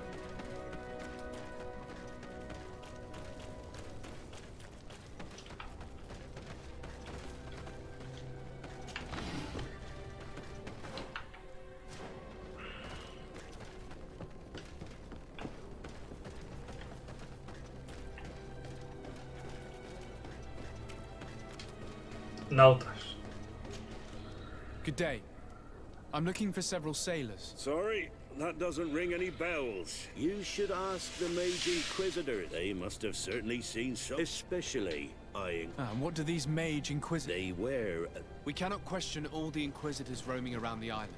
Nautas. Good day. I'm looking for several sailors. Sorry, that doesn't ring any bells. You should ask the Mage Inquisitor. They must have certainly seen some, especially eyeing. And what do these mage inquisitors? They wear. We cannot question all the inquisitors roaming around the island,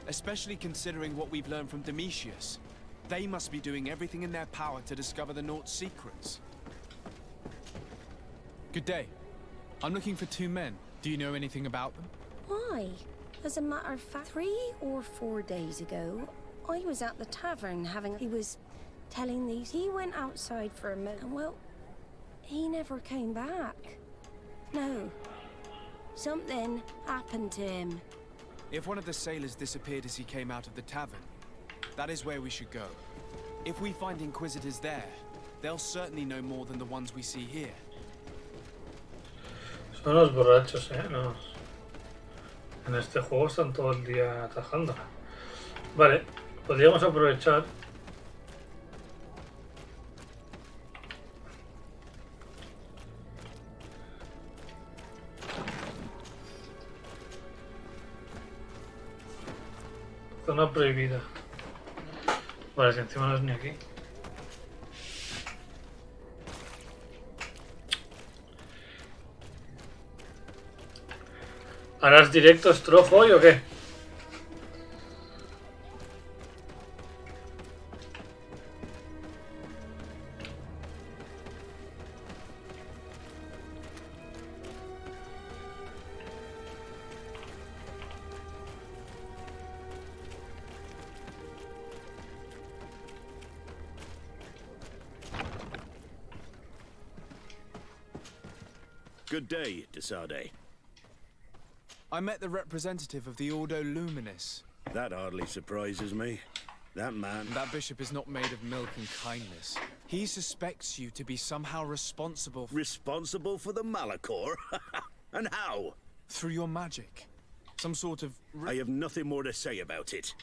especially considering what we've learned from Domitius. They must be doing everything in their power to discover the Naught's secrets. Good day. I'm looking for two men. Do you know anything about them? Why? As a matter of fact, 3 or 4 days ago, I was at the tavern having... He was telling these... He went outside for a moment, and well, he never came back. No. Something happened to him. If one of the sailors disappeared as he came out of the tavern, that is where we should go. If we find inquisitors there, they'll certainly know more than the ones we see here. Son los borrachos, En este juego están todo el día atajando. Vale, podríamos aprovechar. Zona prohibida. Vale, si encima no es ni aquí. ¿Harás directos trozo hoy o qué? Good day, Desade. I met the representative of the Ordo Luminis. That hardly surprises me. That man... That bishop is not made of milk and kindness. He suspects you to be somehow responsible... Responsible for the Malachor? And how? Through your magic. Some sort of... I have nothing more to say about it.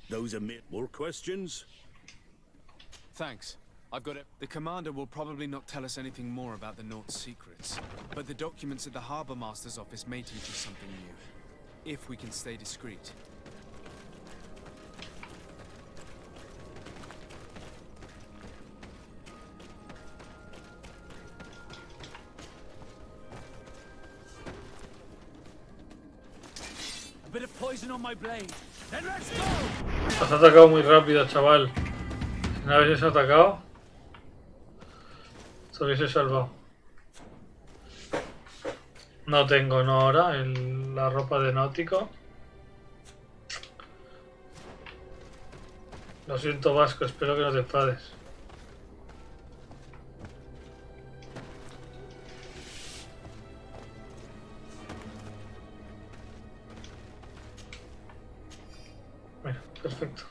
Those are more questions? Thanks. I've got it. The commander will probably not tell us anything more about the Naught's secrets, but the documents at the Harbour Master's office may teach us something new, if we can stay discreet. A bit of poison on my blade. Then let's go. Has atacado muy rápido, chaval. Si no hubiese atacado, se hubiese salvado. No tengo, no ahora, la ropa de náutico. Lo siento, Vasco, espero que no te enfades. Bueno, perfecto.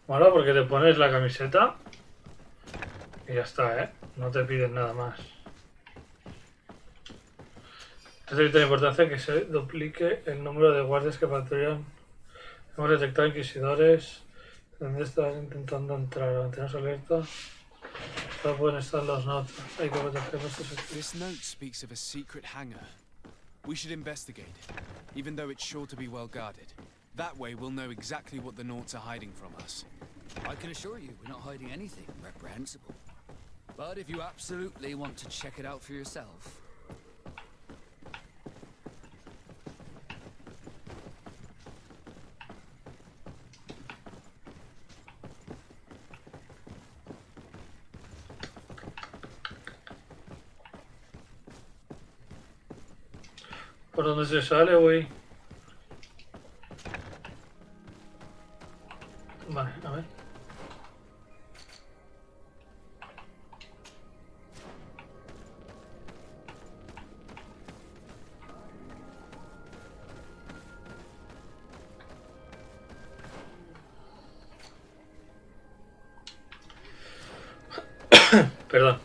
Mola porque te pones la camiseta Y ya está, ¿eh? No te piden nada más. Es de vital importancia que se duplique el número de guardias que patrullan. Hemos detectado inquisidores. ¿Dónde estás intentando entrar? Mantenernos alerta. Solo pueden estar los notas. Hay que proteger nuestros secretos. This note speaks of a secret hangar. We should investigate it, even though it's sure to be well guarded. That way we'll know exactly what the Naughts are hiding from us. I can assure you we're not hiding anything reprehensible. But if you absolutely want to check it out for yourself... ¿Por dónde se sale, güey? Vale, a ver. Perdón.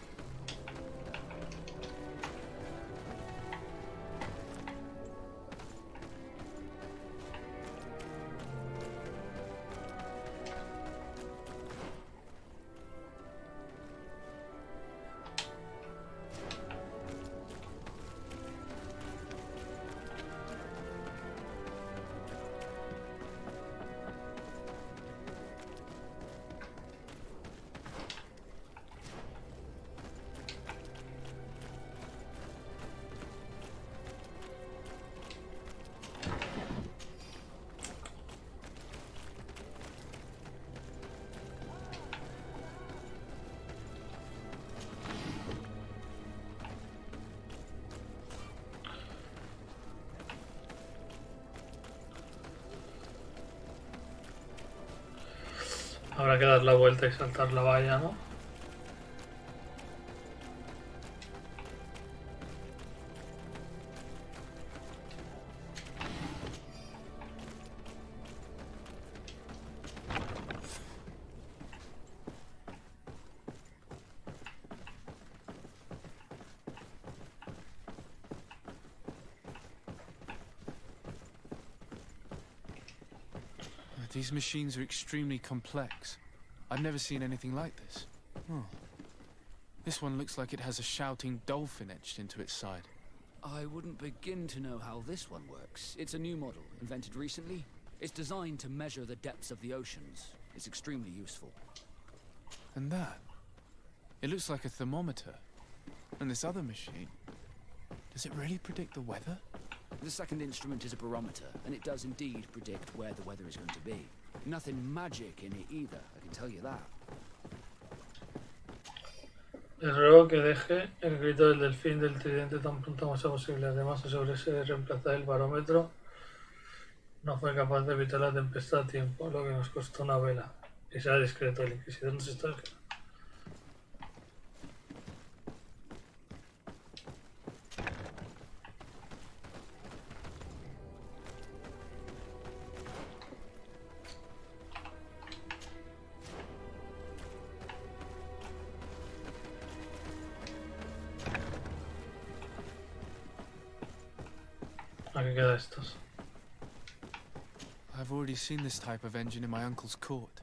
Habrá que dar la vuelta y saltar la valla, ¿no? These machines are extremely complex. I've never seen anything like this. Oh. This one looks like it has a shouting dolphin etched into its side. I wouldn't begin to know how this one works. It's a new model, invented recently. It's designed to measure the depths of the oceans. It's extremely useful. And that? It looks like a thermometer. And this other machine, does it really predict the weather? The second instrument is a barometer, and it does indeed predict where the weather is going to be. Nothing magic in it either, I can tell you that. Les ruego que deje el grito del delfín del tridente tan pronto como sea posible. Además, asegúrese de reemplazar el barómetro. No fue capaz de evitar la tempestad a tiempo, lo que nos costó una vela. Y sea discreto, el inquisidor nos está... Aquí queda estos. I've already seen this type of engine in my uncle's court.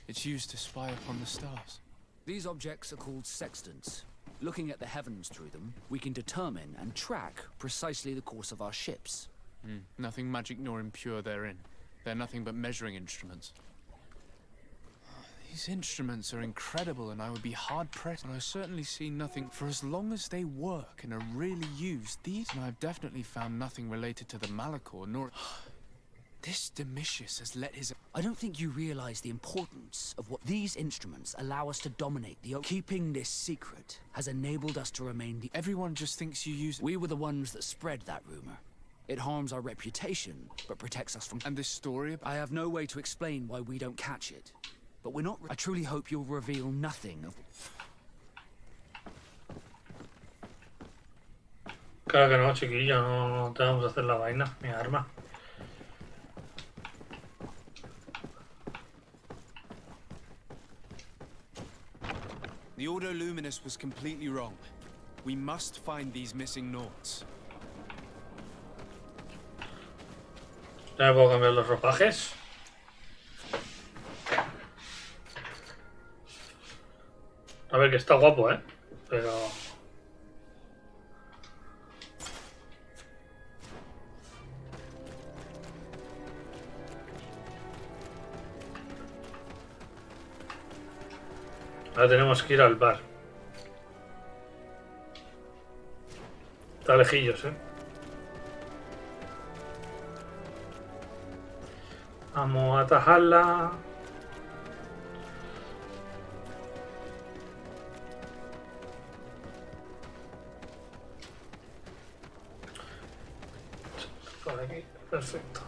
It's used to spy upon the stars. These objects are called sextants. Looking at the heavens through them, we can determine and track precisely the course of our ships. Nothing magic nor impure therein. They're nothing but measuring instruments. These instruments are incredible, and I would be hard-pressed, and I've certainly seen nothing for as long as they work and are really used. These, and I've definitely found nothing related to the Malachor, nor... This Domitius has let his... I don't think you realize the importance of what these instruments allow us to dominate the... Keeping this secret has enabled us to remain the... Everyone just thinks you use... We were the ones that spread that rumor. It harms our reputation, but protects us from... And this story... I have no way to explain why we don't catch it. But we're not... I truly hope you'll reveal nothing of... Claro que no, chiquillo, no te vamos a hacer la vaina, mi arma. The Ordo Luminous was completely wrong. We must find these missing noughts. Ya me puedo cambiar los ropajes. A ver, que está guapo, ¿eh? Pero... ahora tenemos que ir al bar. Está lejillos, ¿eh? Vamos a atajarla. Por aquí, perfecto.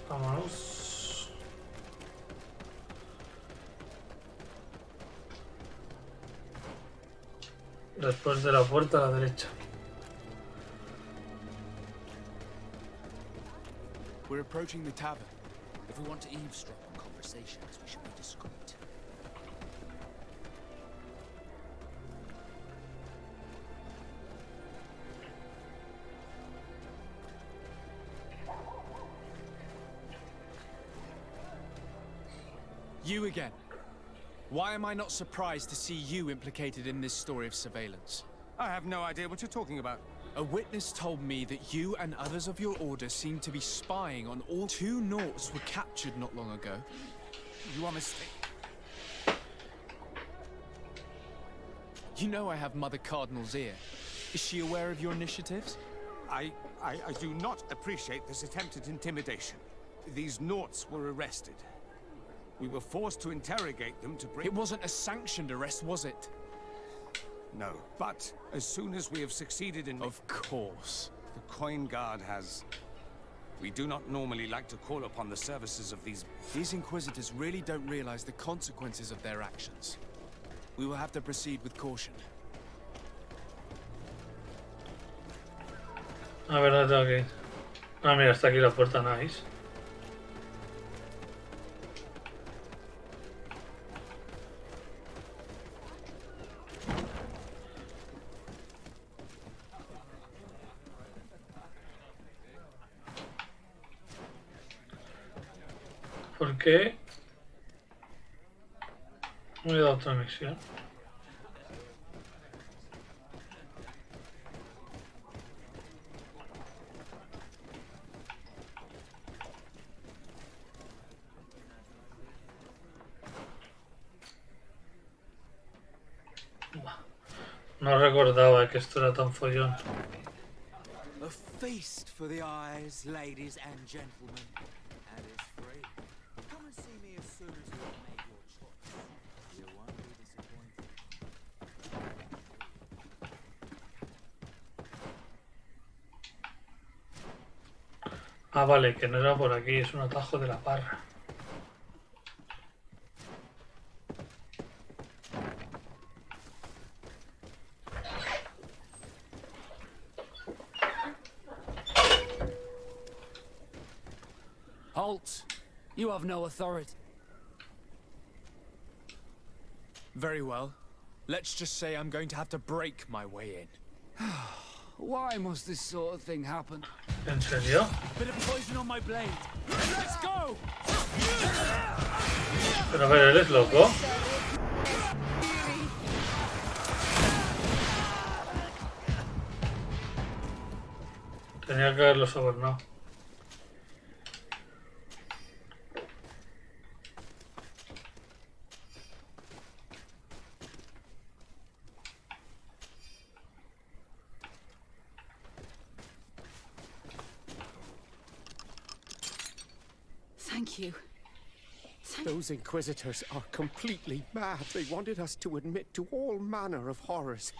Vámonos. Después de la puerta a la derecha. We're approaching the tavern. If we want to eavesdrop on conversations, we should be discreet. You again. Why am I not surprised to see you implicated in this story of surveillance? I have no idea what you're talking about. A witness told me that you and others of your order seem to be spying on all. 2 noughts were captured not long ago. You are mistaken. You know I have Mother Cardinal's ear. Is she aware of your initiatives? I do not appreciate this attempted intimidation. These noughts were arrested. We were forced to interrogate them to bring... It wasn't a sanctioned arrest, was it? No, but as soon as we have succeeded in... Of course. The Coin Guard has... We do not normally like to call upon the services of these... These Inquisitors really don't realize the consequences of their actions. We will have to proceed with caution. A ver, ¿dónde tengo que ir? Ah, mira, está aquí la puerta, nice. ¿Por qué? Me he dado otra misión. No recordaba que esto era tan follón. A feast for the eyes, ladies and gentlemen. And it's free. Come and see me as soon as you've made your choice. You won't be disappointed. Ah, vale, que no era por aquí, es un atajo de la parra. Halt! You have no authority. Very well. Let's just say I'm going to have to break my way in. Why must this sort of thing happen? ¿En serio? Bit of poison on my blade. Let's go! Pero a ver, ¿eres loco? Tenía que haberlo sobornado. Thank you. Those Inquisitors are completely mad. They wanted us to admit to all manner of horrors.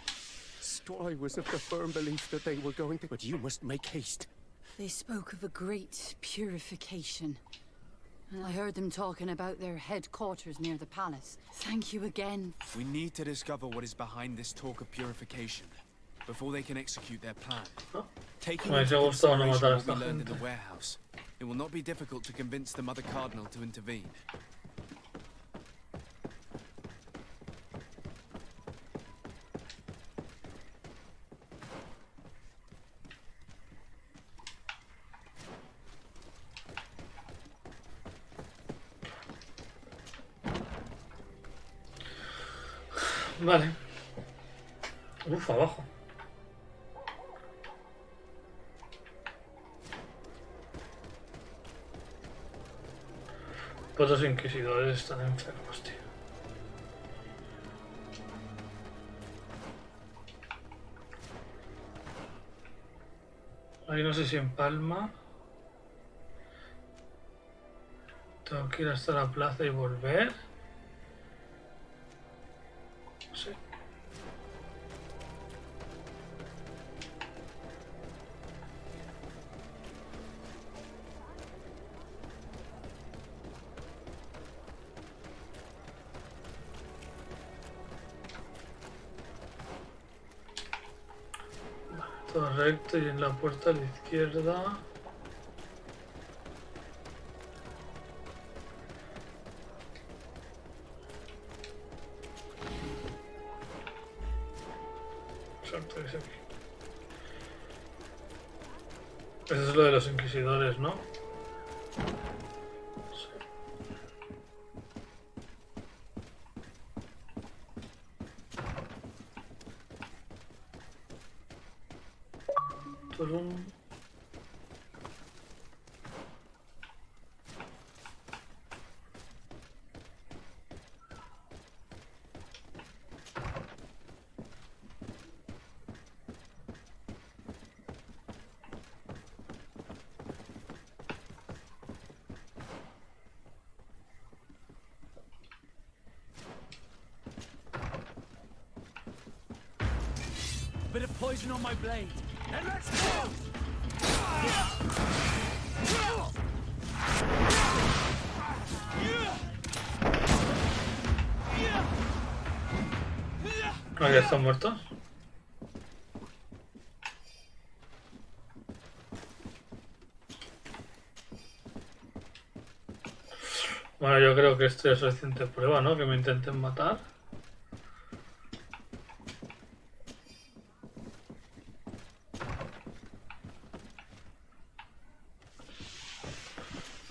Stoy was of the firm belief that they were going to... But you must make haste. They spoke of a great purification. I heard them talking about their headquarters near the palace. Thank you again. We need to discover what is behind this talk of purification before they can execute their plan. Taking into consideration what we learned in the warehouse, it will not be difficult to convince the Mother Cardinal to intervene. Vale. Uf, abajo. Pues los inquisidores están enfermos, tío. Ahí no sé si empalma. Tengo que ir hasta la plaza y volver. No sé. Todo recto y en la puerta a la izquierda. Exacto, es aquí. Eso es lo de los inquisidores, ¿no? Sí. Turum. Bit of poison on my blade. And let's go! Ah, ya están muertos. Bueno, yo creo que esto es suficiente prueba, ¿no? Que me intenten matar.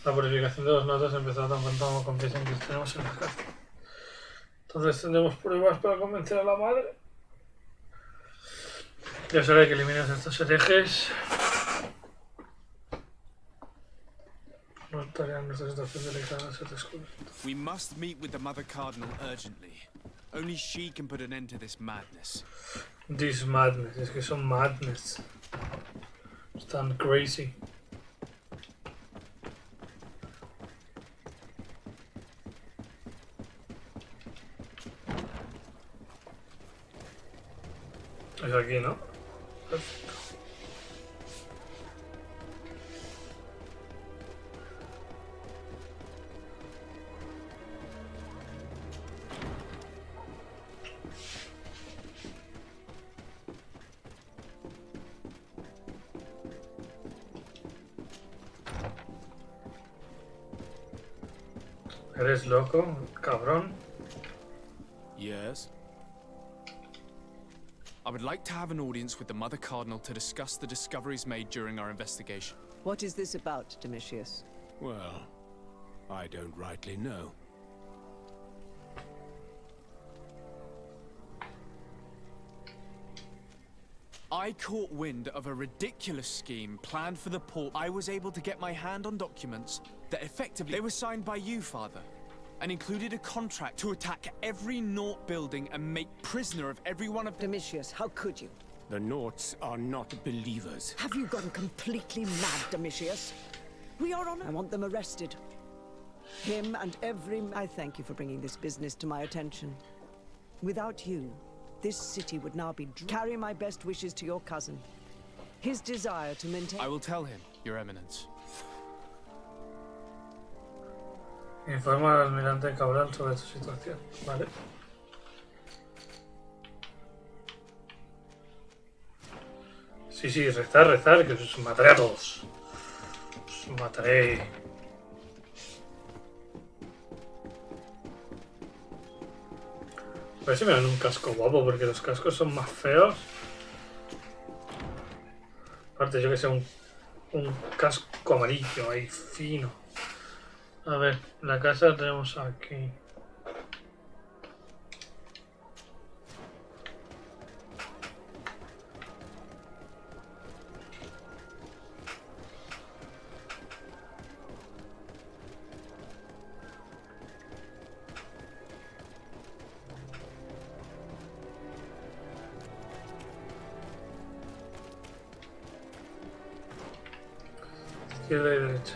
La purificación de los notas empezó tan pronto como confiesen que tenemos en la cárcel. Entonces tendremos pruebas para convencer a la madre. Ya será que elimines a estos herejes. No estarían nuestra situación delicada a ser descubierta. We must meet with the Mother Cardinal urgently. Only she can put an end to this madness. This madness, es que son madness. Están crazy. Es aquí, ¿no? Perfecto. ¿Eres loco, cabrón? Yes? I would like to have an audience with the Mother Cardinal to discuss the discoveries made during our investigation. What is this about, Domitius? Well, I don't rightly know. I caught wind of a ridiculous scheme planned for the port. I was able to get my hand on documents that effectively they were signed by you, Father, and included a contract to attack every Naught building and make prisoner of every one of them. Domitius, how could you? The Naughts are not believers. Have you gone completely mad, Domitius? We are on. I want them arrested. Him and every... I thank you for bringing this business to my attention. Without you, this city would now be... Carry my best wishes to your cousin. His desire to maintain... I will tell him, Your Eminence. Informa al almirante Cabral sobre tu situación, ¿vale? Sí, rezar, que os mataré a todos. Os mataré. A ver si me dan un casco guapo, porque los cascos son más feos. Aparte, yo que sé, un casco amarillo ahí, fino. A ver, la casa la tenemos aquí. izquierda y derecha.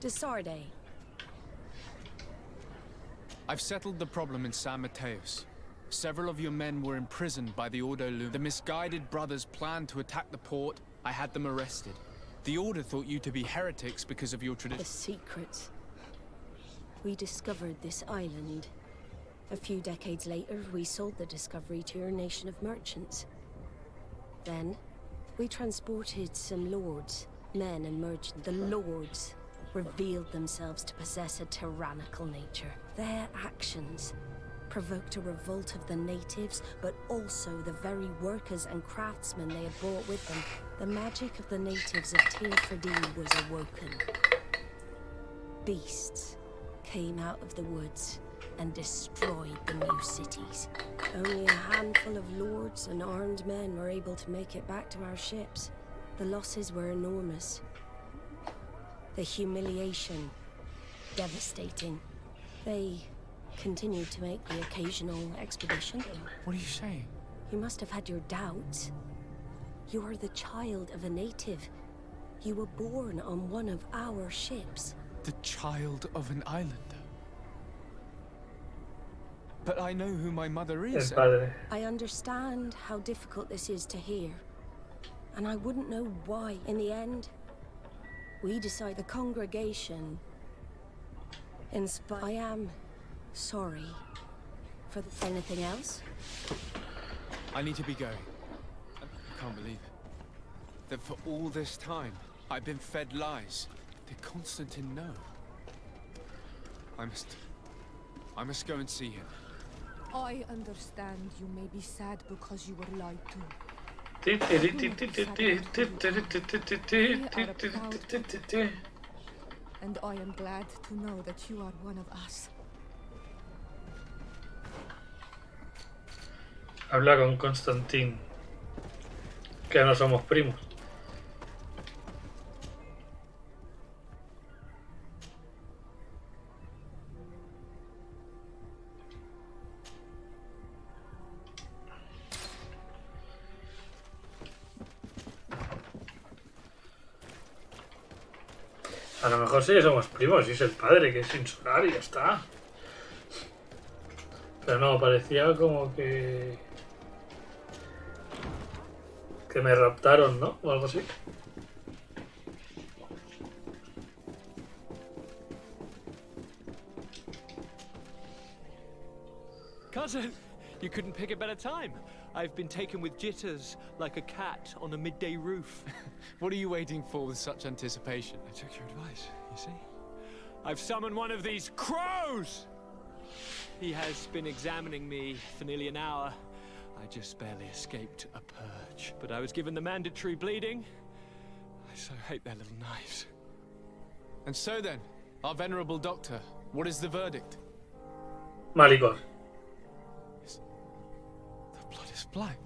Desarde. I've settled the problem in San Mateos. Several of your men were imprisoned by the Ordo Lum. The misguided brothers planned to attack the port. I had them arrested. The Order thought you to be heretics because of your tradition. The secrets. We discovered this island. A few decades later, we sold the discovery to your nation of merchants. Then, we transported some lords, men and merchants. The lords revealed themselves to possess a tyrannical nature. Their actions provoked a revolt of the natives, but also the very workers and craftsmen they had brought with them. The magic of the natives of Tirfadi was awoken. Beasts came out of the woods and destroyed the new cities. Only a handful of lords and armed men were able to make it back to our ships. The losses were enormous. The humiliation, devastating. They continued to make the occasional expedition. What are you saying? You must have had your doubts. You are the child of a native. You were born on one of our ships. The child of an islander. But I know who my mother is. I understand how difficult this is to hear. And I wouldn't know why. In the end, we decide the congregation. I am sorry for anything else. I need to be going. I can't believe it. That for all this time, I've been fed lies. Did Constantine know? I must go and see him. I understand you may be sad because you were lied to. And I am glad to know that you are one of us. Habla con Constantine. Que no somos primos. A lo mejor sí que somos primos, si es el padre, que es Insular y ya está. Pero no, parecía como que me raptaron, ¿no? O algo así. Cousin, you couldn't pick a better time. I've been taken with jitters like a cat on a midday roof. What are you waiting for with such anticipation? I took your advice, you see. I've summoned one of these crows! He has been examining me for nearly an hour. I just barely escaped a purge. But I was given the mandatory bleeding. I so hate their little knives. And so then, our venerable doctor, what is the verdict? Malicor. The blood is black.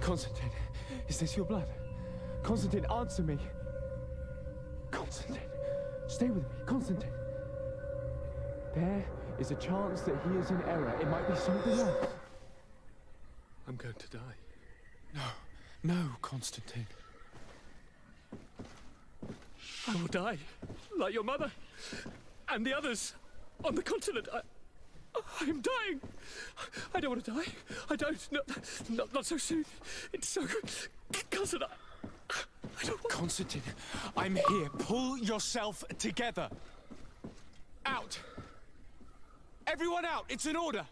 Constantine, is this your blood? Constantine, answer me. Constantine, stay with me. Constantine. There is a chance that he is in error. It might be something else. I'm going to die. No, Constantine. I will die, like your mother, and the others on the continent. I am dying. I don't want to die. I don't. Not so soon. It's so good. Cousin, Constantine, I'm here. Pull yourself together. Out. Everyone out. It's an order.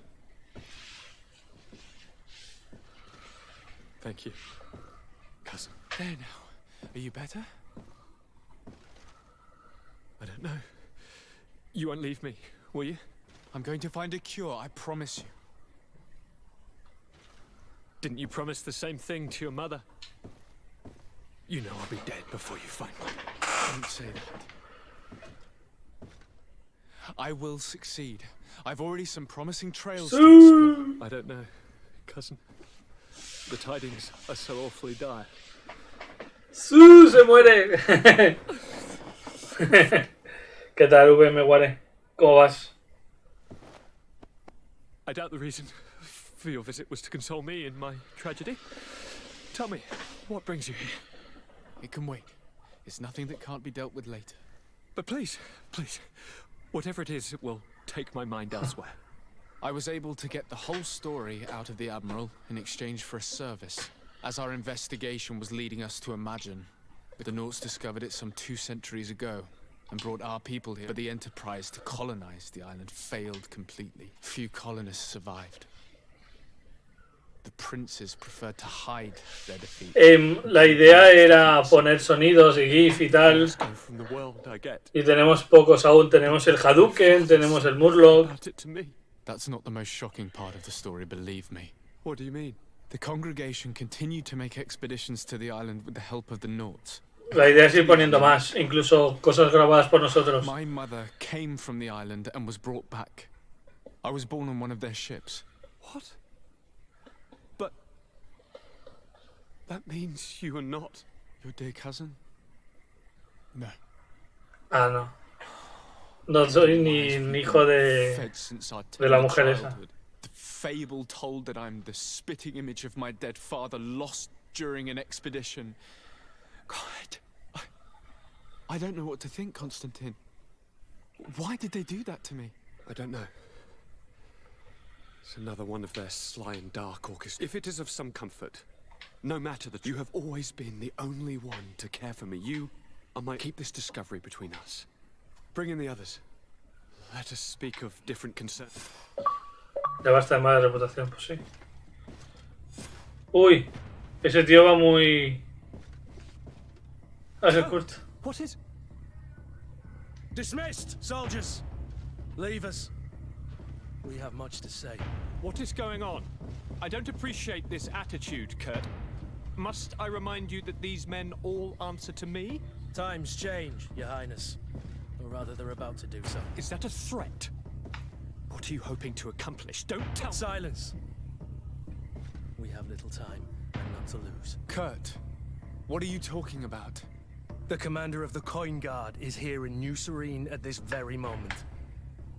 Thank you, cousin. There now. Are you better? I don't know. You won't leave me, will you? I'm going to find a cure, I promise you. Didn't you promise the same thing to your mother? You know I'll be dead before you find one. Don't say that. I will succeed. I've already some promising trails to explore. I don't know, cousin. The tidings are so awfully dire. ¡Su! ¡Se muere! ¿Qué tal, VM? ¿Cómo vas? I doubt the reason for your visit was to console me in my tragedy. Tell me, what brings you here? It can wait. It's nothing that can't be dealt with later. But please, please, whatever it is, it will take my mind elsewhere. I was able to get the whole story out of the Admiral in exchange for a service, as our investigation was leading us to imagine. But the Nauts discovered it some 2 centuries ago and brought our people here. But the enterprise to colonize the island failed completely. Few colonists survived. The princes preferred to hide their defeat. La idea era poner sonidos y GIF y tal. Y tenemos pocos aún. Tenemos el Hadouken, tenemos el Murloc. That's not the most shocking part of the story, believe me. What do you mean? The congregation continued to make expeditions to the island with the help of the Nauts. La idea es ir poniendo más, incluso cosas grabadas por nosotros. My mother came from the island and was brought back. I was born on one of their ships. What? But that means you are not your dear cousin? No. Ah, no. No soy ni hijo de la mujer esa. The fable told that I'm the spitting image of my dead father lost during an expedition. God, I don't know what to think, Constantine. Why did they do that to me? I don't know. It's another one of their sly and dark orchestras. If it is of some comfort, no matter that you have always been the only one to care for me. You are my... Keep this discovery between us. Bring in the others. Let us speak of different concerns. Ya basta de mala reputación, pues sí. Uy, ese tío va muy... a ser curto. What is... Dismissed, soldiers. Leave us. We have much to say. What is going on? I don't appreciate this attitude, Kurt. Must I remind you that these men all answer to me? Times change, Your Highness. Or rather, they're about to do so. Is that a threat? What are you hoping to accomplish? Don't tell... Silence! We have little time, and not to lose. Kurt, what are you talking about? The commander of the Coin Guard is here in New Serene at this very moment.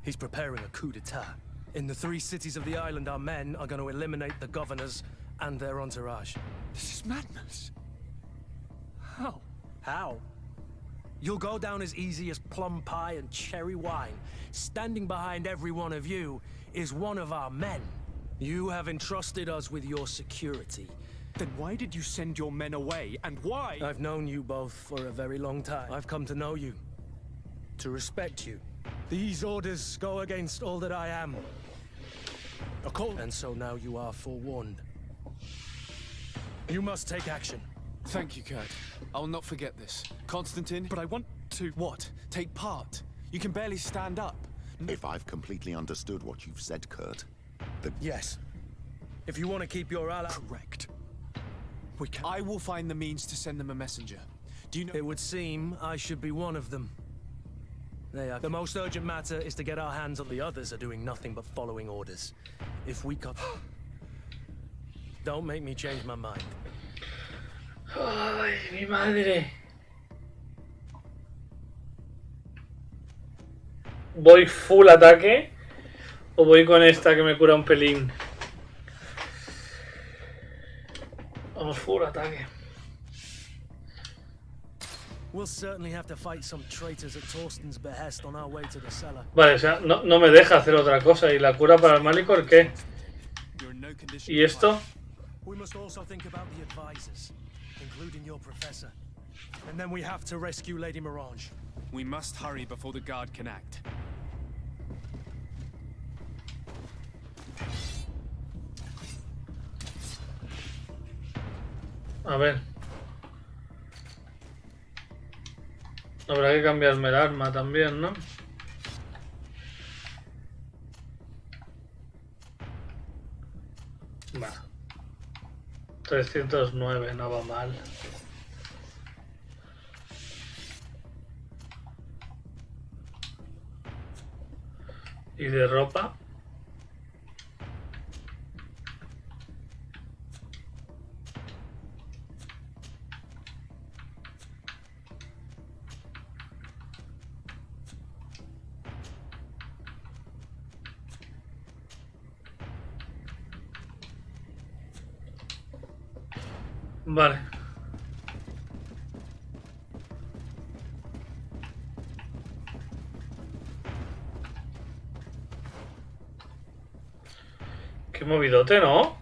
He's preparing a coup d'etat. In the 3 cities of the island, our men are going to eliminate the governors and their entourage. This is madness. How? How? You'll go down as easy as plum pie and cherry wine. Standing behind every one of you is one of our men. You have entrusted us with your security. Then why did you send your men away, and why? I've known you both for a very long time. I've come to know you, to respect you. These orders go against all that I am. A call. And so now you are forewarned. You must take action. Thank you, Kurt. I will not forget this. Constantine? But I want to... What? Take part? You can barely stand up. If I've completely understood what you've said, Kurt, Yes. If you want to keep your ally... Correct. We can... I will find the means to send them a messenger. Do you know... It would seem I should be one of them. They are... The most urgent matter is to get our hands on the others are doing nothing but following orders. If we cut... Don't make me change my mind. Ay, mi madre. ¿Voy full ataque? ¿O voy con esta que me cura un pelín? Vamos full ataque. We'll certainly have to fight some traitors at Torsten's behest on our way to the cellar. Vale, o sea, no me deja hacer otra cosa. ¿Y la cura para el Malicor qué? ¿Y esto? We must also think about the advisors, including your professor. And then we have to rescue Lady Mirage. We must hurry before the guard can act. A ver. Habrá que cambiarme el arma también, ¿no? Va. 309, no va mal. Y de ropa. Vale. Qué movidote, ¿no?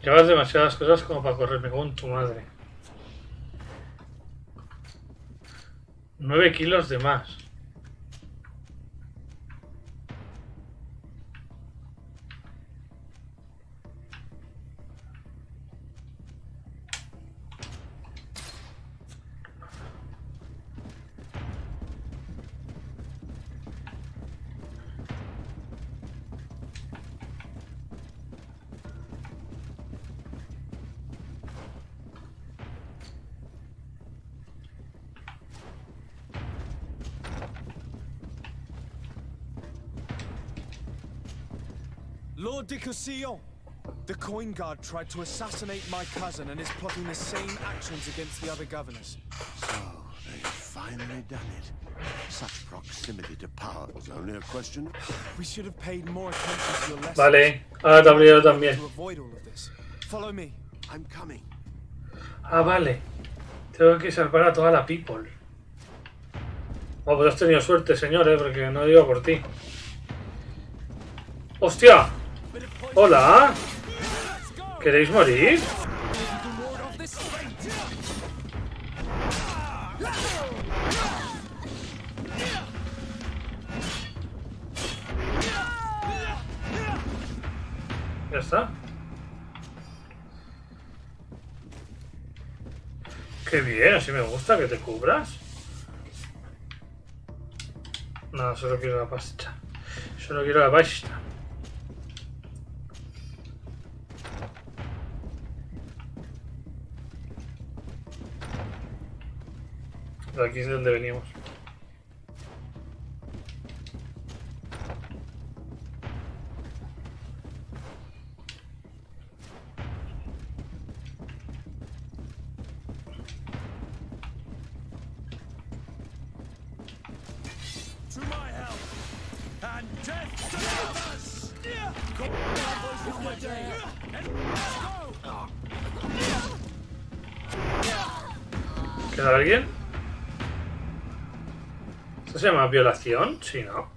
Llevas demasiadas cosas como para correrme con tu madre. 9 kilos de más. Lord de Cossillon, the coin guard tried to assassinate my cousin and is plotting the same actions against the other governors. So, they've finally done it. Such proximity to power was only a question. We should have paid more attention to your lessons. Vale, ahora te abrió también. To avoid all of this. Follow me. I'm coming. Ah, vale. Tengo que salvar a toda la people. Oh, pues has tenido suerte, señor, porque no digo por ti. ¡Hostia! ¡Hola! ¿Queréis morir? Ya está. Qué bien, así me gusta que te cubras. No, solo quiero la pasta. Solo quiero la pasta. De aquí es de donde venimos. To my help and death to others. ¿Queda alguien? ¿Esto se llama violación? Sí, ¿no?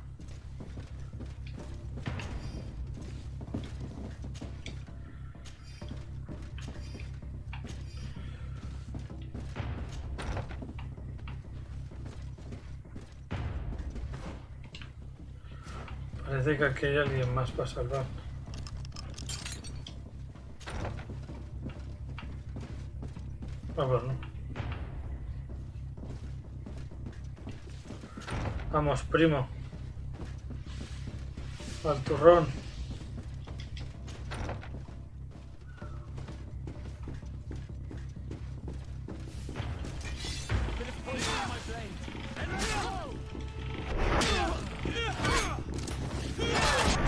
Parece que aquí hay alguien más para salvar. Ah, pues no. Vamos, primo. Al turrón.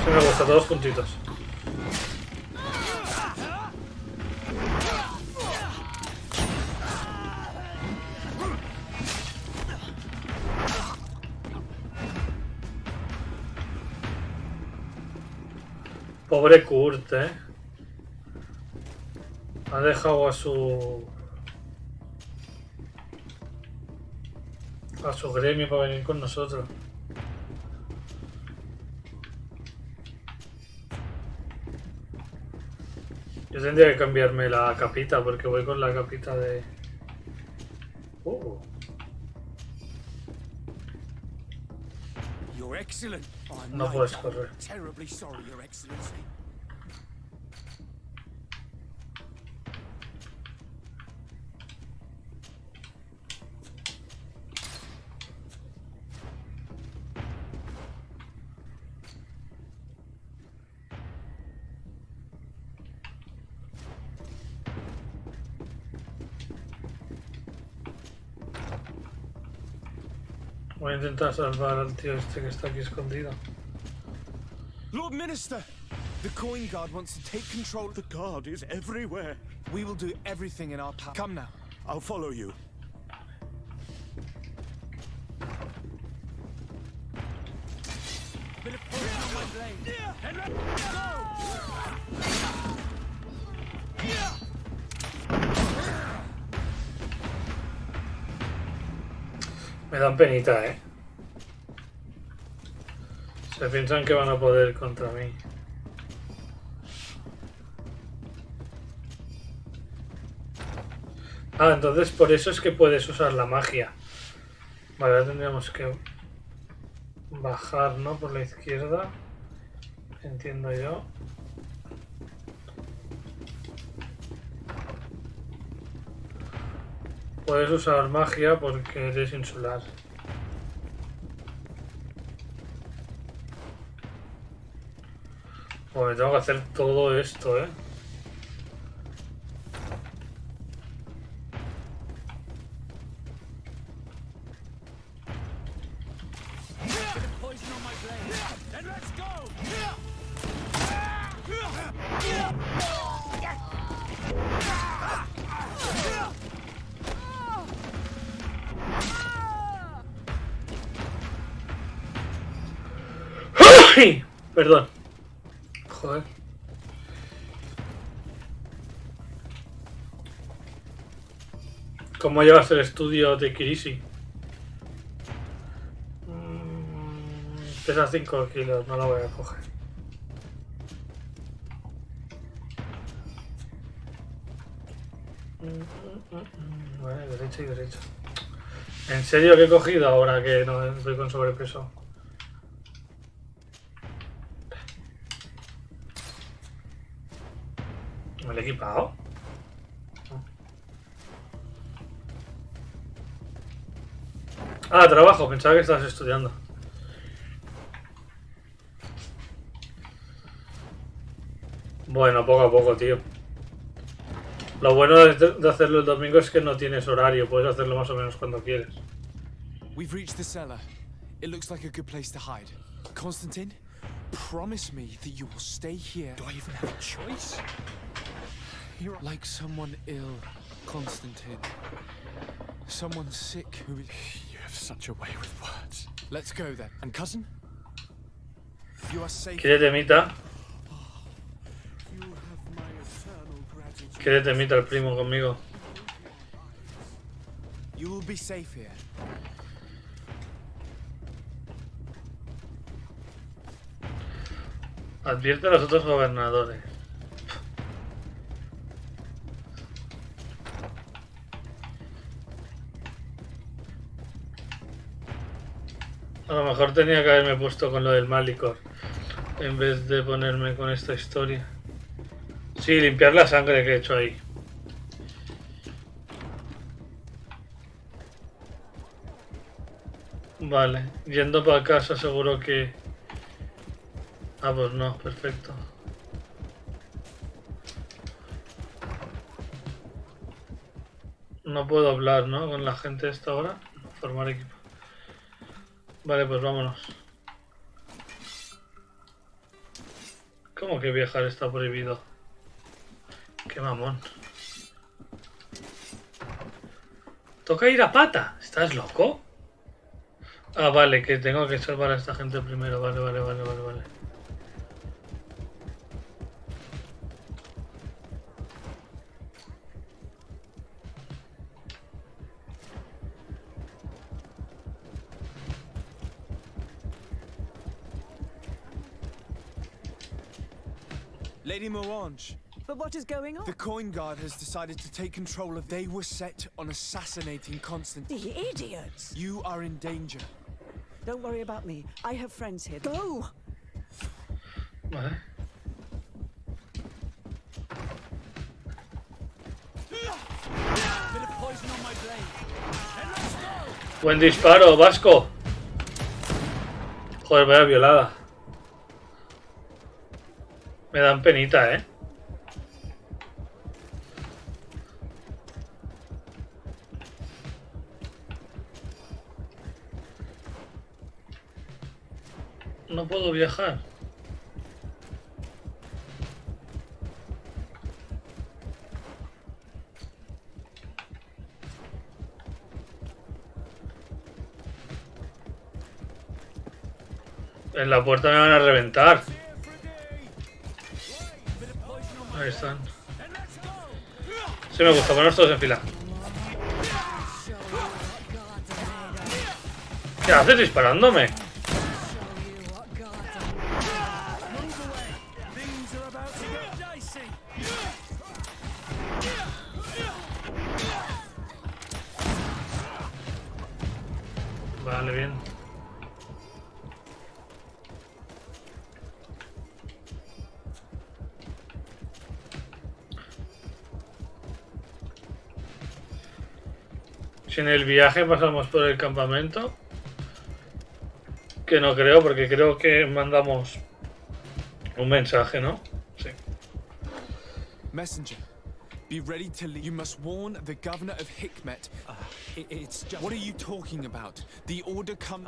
Sí me gusta, todos juntitos. Pobre Kurt, ha dejado a su gremio para venir con nosotros. Yo tendría que cambiarme la capita porque voy con la capita de... You're excellent. I'm No puedes correr. terribly sorry, Your Excellency. Voy a intentar salvar al tío este que está aquí escondido. Lord Minister, the coin guard wants to take control. The guard is everywhere. We will do everything in our power. Come now. I'll follow you. Bit of poison on my blade. And let's Me dan penita, ¿eh? Se piensan que van a poder contra mí. Ah, entonces por eso es que puedes usar la magia. Vale, ahora tendríamos que bajar, ¿no? Por la izquierda. Entiendo yo. Puedes usar magia porque eres insular. Bueno, me tengo que hacer todo esto, ¿eh? Perdón. Joder. ¿Cómo llevas el estudio de Kirisi? Pesa 5 kilos, no la voy a coger. Vale, derecha y derecha. ¿En serio que he cogido ahora que no estoy con sobrepeso? ¿Me lo he equipado? Ah, trabajo, pensaba que estabas estudiando. Bueno, poco a poco, tío. Lo bueno de hacerlo el domingo es que no tienes horario, puedes hacerlo más o menos cuando quieres. We've reached the cellar. It looks like a good place to hide. Constantine, promise me that you will stay here. Do I even have a choice? You're like someone ill, Constantine. Someone sick who is... You have such a way with words. Let's go then. And cousin? You are safe. ¿Quieres temita? ¿Quieres temita el primo conmigo? You will be safe here. Advierte a los otros gobernadores. A lo mejor tenía que haberme puesto con lo del mal licor en vez de ponerme con esta historia. Sí, limpiar la sangre que he hecho ahí. Vale, yendo para casa seguro que... Ah, pues no, perfecto. No puedo hablar, ¿no? Con la gente a esta hora. Formar equipo. Vale, pues vámonos. ¿Cómo que viajar está prohibido? Qué mamón. Toca ir a pata. ¿Estás loco? Ah, vale, que tengo que salvar a esta gente primero. Vale. Lady Morange, But what is going on? The Coin Guard has decided to take control of... They were set on assassinating Constantine. The idiots! You are in danger. Don't worry about me. I have friends here. Go! Vale. Buen disparo, Vasco. Joder, vaya violada. Me dan penita, ¿eh? No puedo viajar. En la puerta me van a reventar. Ahí están. Sí, me gusta ponernos todos en fila. ¿Qué haces disparándome? Vale, bien. Si en el viaje pasamos por el campamento, que no creo, porque creo que mandamos un mensaje, ¿no? Sí. Messenger, be ready to leave. You must warn the governor of Hikmet. It's just... What are you talking about? The order come...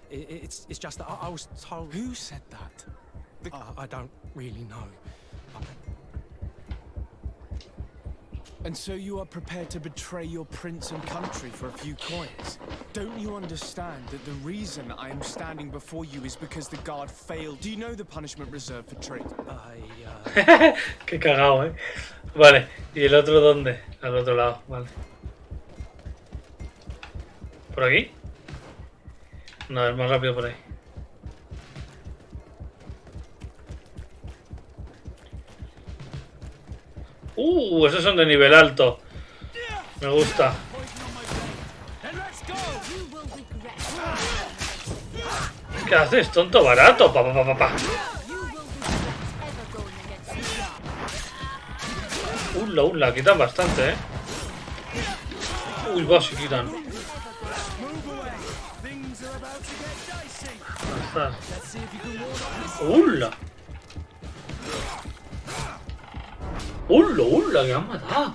It's just that I was told... Who said that? I don't really know. And so you are prepared to betray your prince and country for a few coins? Don't you understand that the reason I am standing before you is because the guard failed? Do you know the punishment reserved for traitor? Qué cagao, ¿eh? Vale, ¿y el otro dónde? Al otro lado, vale. ¿Por aquí? No, es más rápido por ahí. Esos son de nivel alto. Me gusta. ¿Qué haces, tonto barato? Quitan bastante, ¿eh? Uy, va, si quitan. Ahí está. Que han matado.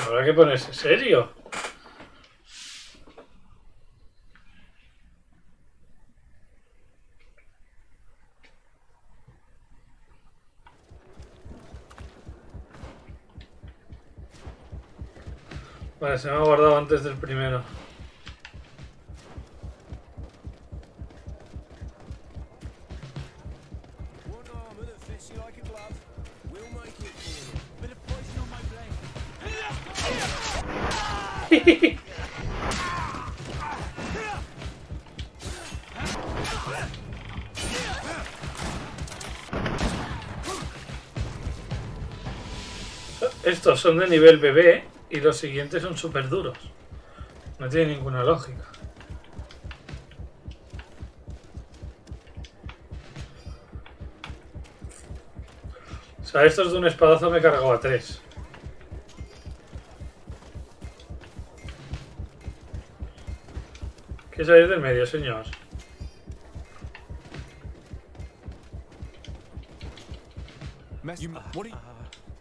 Habrá que ponerse serio. Vale, se me ha guardado antes del primero. Estos son de nivel bebé y los siguientes son súper duros. No tiene ninguna lógica. O sea, estos de un espadazo me he cargado a 3. ¿Qué salir del medio, señor?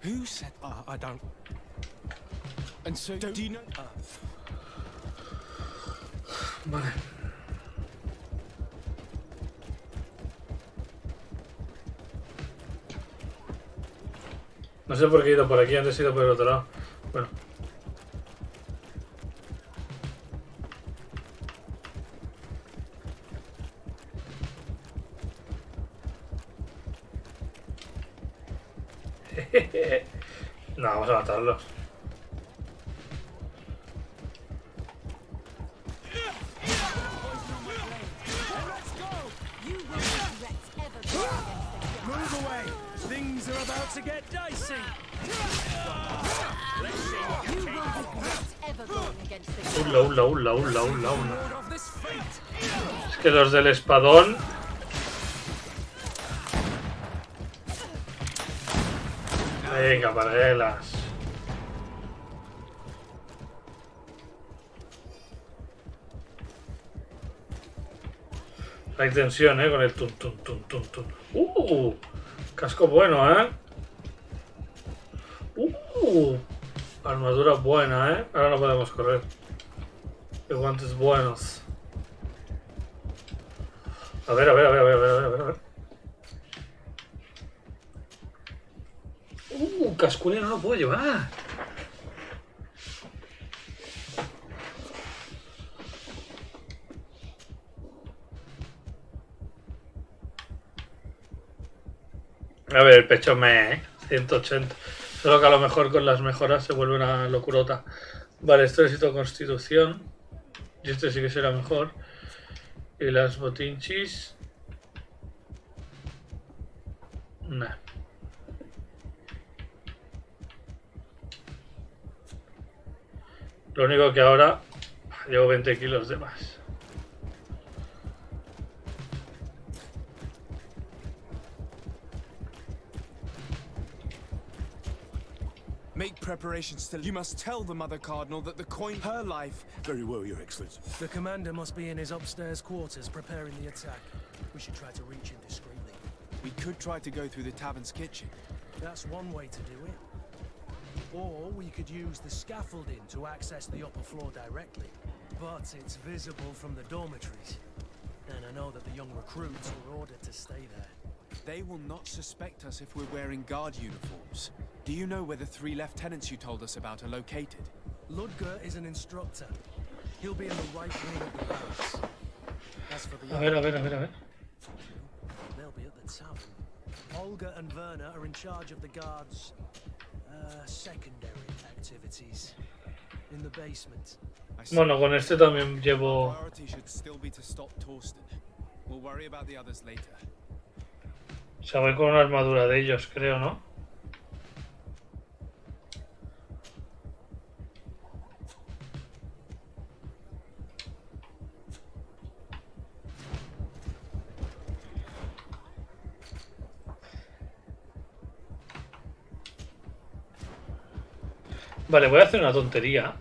Who said I don't... And so, do you know... Vale. No sé por qué he ido por aquí, antes he ido por el otro lado. Bueno. No, vamos a matarlos. are about to get dicey. Es que los del espadón... Venga, paralelas. Hay tensión, con el tun, tun, tun, tun, tun. Casco bueno, armadura buena, Ahora no podemos correr. De guantes buenos. A ver. Casculina no lo puedo llevar. A ver, el pecho 180. Solo que a lo mejor con las mejoras se vuelve una locurota. Vale, esto necesito constitución. Y este sí que será mejor. Y las botinchis. Nah. Lo único que ahora llevo 20 kilos de más. Make preparations to... You must tell the Mother Cardinal that the coin... Her life... Very well, Your Excellency. The commander must be in his upstairs quarters preparing the attack. We should try to reach him discreetly. We could try to go through the tavern's kitchen. That's one way to do it. Or we could use the scaffolding to access the upper floor directly. But it's visible from the dormitories. And I know that the young recruits were ordered to stay there. They will not suspect us if we're wearing guard uniforms. Do you know where the 3 lieutenants you told us about are located? Ludger is an instructor. He'll be in the right wing of the barracks. As for the A ver. They'll be at the tavern. Olga and Werner are in charge of the guards' secondary activities in the basement. Bueno, con este también llevo... Priority should still be to stop Torsten. We'll worry about the others later. O sea, voy con una armadura de ellos, creo, ¿no? Vale, voy a hacer una tontería.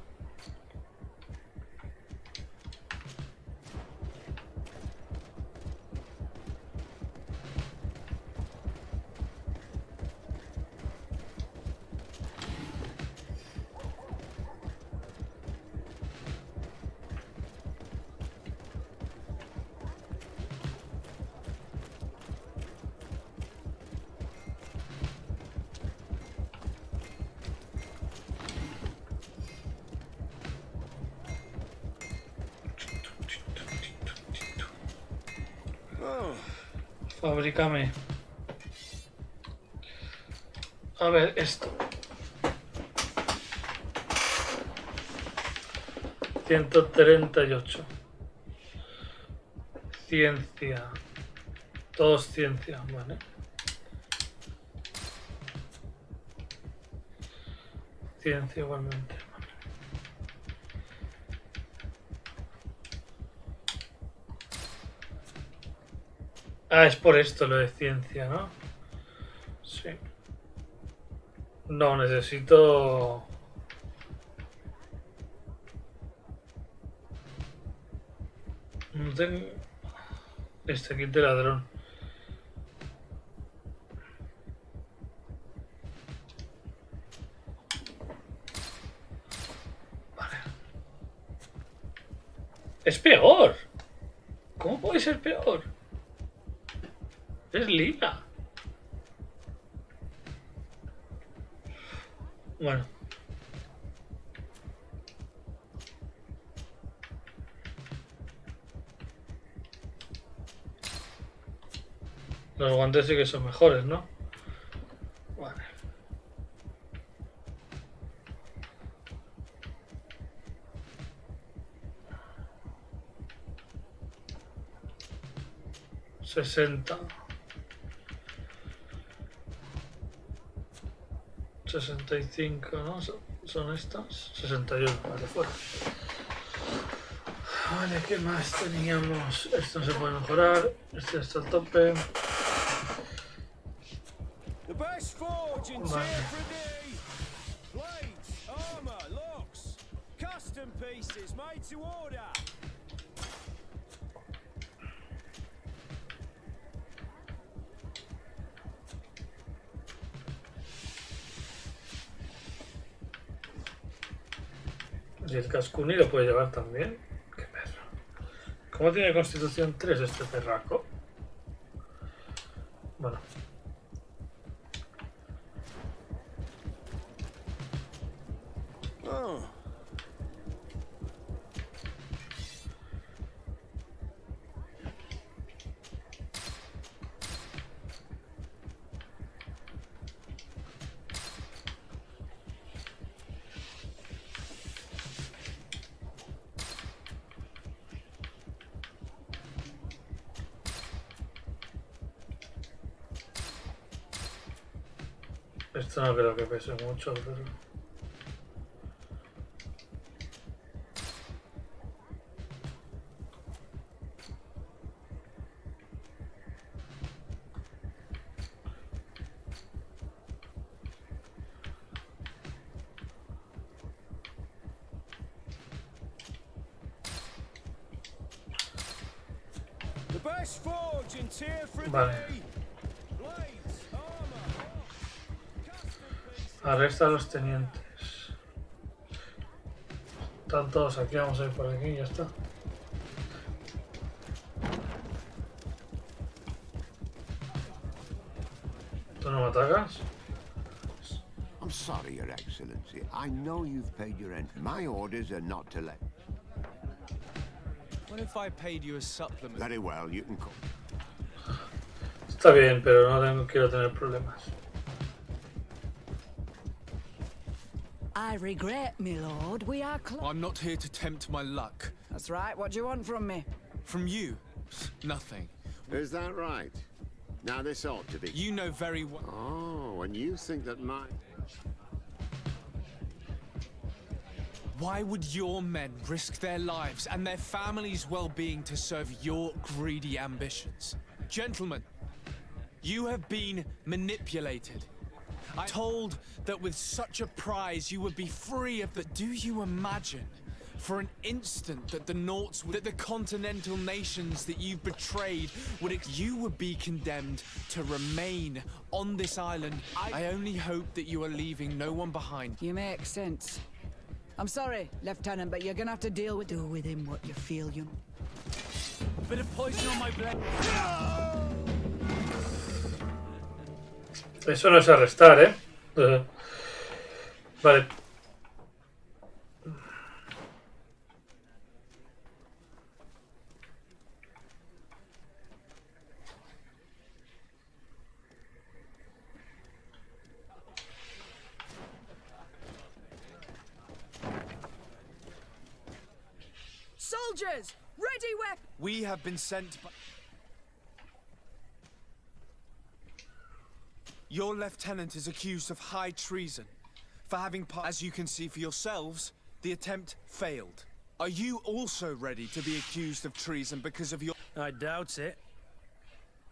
Fabrícame. A ver, esto. 138. Ciencia. Todos ciencia, vale. Ciencia igualmente. Ah, es por esto lo de ciencia, ¿no? Sí. No, necesito... No tengo... Este kit de ladrón. Vale. Es peor. ¿Cómo puede ser peor? Es lila. Bueno. Los guantes sí que son mejores, ¿no? Vale. $60. 65, ¿no? Son estas. 61, vale, fuera. Vale, ¿qué más teníamos? Esto no se puede mejorar. Este está al tope. Vale. Y el cascuni lo puede llevar también. Qué perro. ¿Cómo tiene constitución 3 este perraco? Bueno. Oh. Esto no creo que pese mucho, pero... Vale. Arresta a los tenientes. Están todos aquí, vamos a ir por aquí y ya está. ¿Tú no me atacas? I'm sorry, Your Excellency. I know you've paid your rent. My orders are not to let... What if I paid you a supplement? Very well, you can come. Está bien, pero no quiero tener problemas. I regret, my lord. We are close. I'm not here to tempt my luck. That's right. What do you want from me? From you? Nothing. Is that right? Now this ought to be... You know very well... Oh, and you think that my... Why would your men risk their lives and their families' well-being to serve your greedy ambitions? Gentlemen, you have been manipulated. I'm told that with such a prize you would be free of... But do you imagine for an instant that the Naughts, that the continental nations that you've betrayed you would be condemned to remain on this island? I only hope that you are leaving no one behind. You make sense. I'm sorry, Lieutenant, but you're gonna have to do with him what you feel, you know. Bit of poison on my blood. Eso no es arrestar, ¿eh? Vale. Soldiers, ready weapons. We have been sent by... Your lieutenant is accused of high treason for having as you can see for yourselves, the attempt failed. Are you also ready to be accused of treason because of your... I doubt it.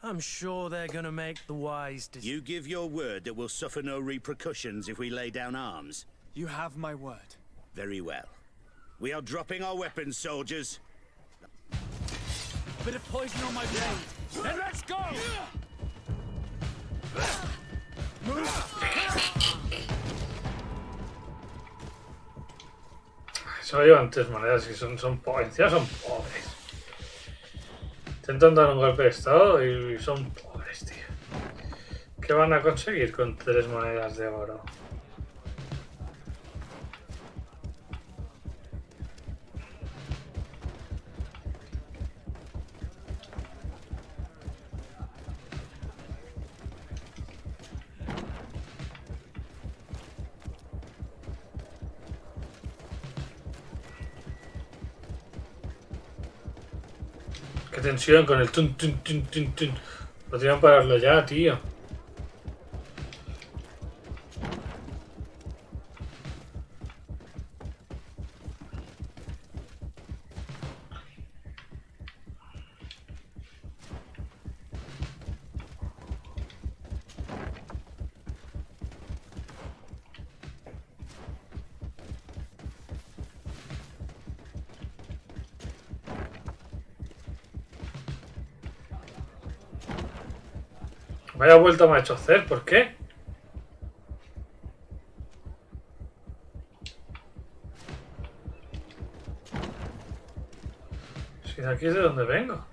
I'm sure they're gonna make the wise decision. You give your word that we'll suffer no repercussions if we lay down arms? You have my word. Very well. We are dropping our weapons, soldiers. Bit of poison on my blade. Then let's go! Solo llevan 3 monedas y son pobres. Son pobres. Intentan dar un golpe de estado y son pobres, tío. ¿Qué van a conseguir con 3 monedas de oro? Qué tensión con el tun tun tun tun tun. Podrían pararlo ya, tío. Vaya vuelta me ha hecho hacer, ¿por qué? Si de aquí es de donde vengo.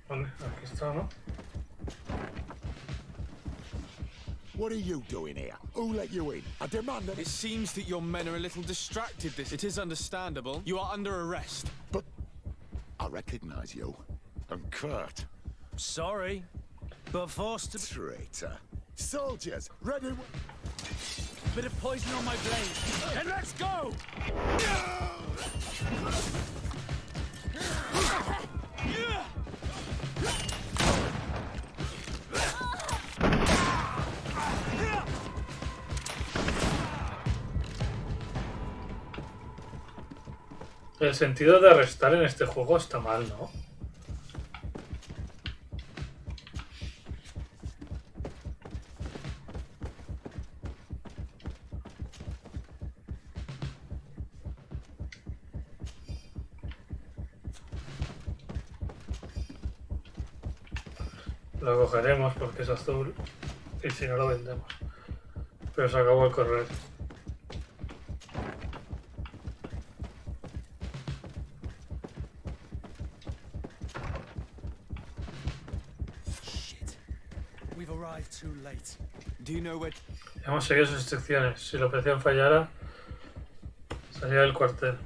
Vale, aquí está, ¿no? What are you doing here? Who let you in? I demand that... It seems that your men are a little distracted. It is understandable. You are under arrest. But I recognize you. And Kurt. Sorry, but forced to... Traitor. Soldiers, ready... Bit of poison on my blade. And let's go! El sentido de arrestar en este juego está mal, ¿no? Lo cogeremos porque es azul y si no lo vendemos. Pero se acabó el correr. Too late. Do you know where... Hemos seguido sus instrucciones. Si la operación fallara, salía del cuartel.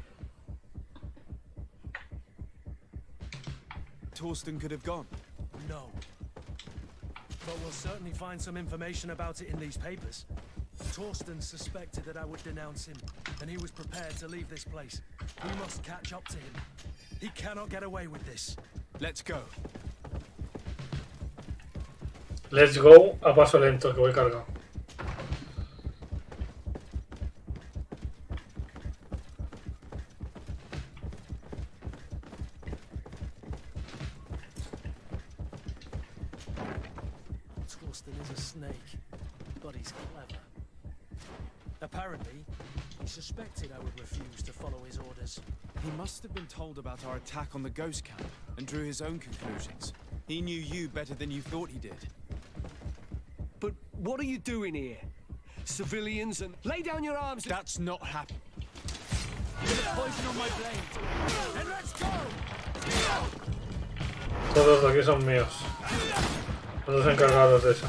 Torsten could have gone. No. But we'll certainly find some information about it in these papers. Torsten suspected that I would denounce him, and he was prepared to leave this place. We must catch up to him. He cannot get away with this. Let's go. Let's go a paso lento, que voy cargado. Torsten is a snake, but he's clever. Apparently, he suspected I would refuse to follow his orders. He must have been told about our attack on the ghost camp and drew his own conclusions. He knew you better than you thought he did. But what are you doing here? Civilians and... Lay down your arms! That's not happening. Poison on my blade! And let's go! Todos de aquí son míos. Todos encargados de eso.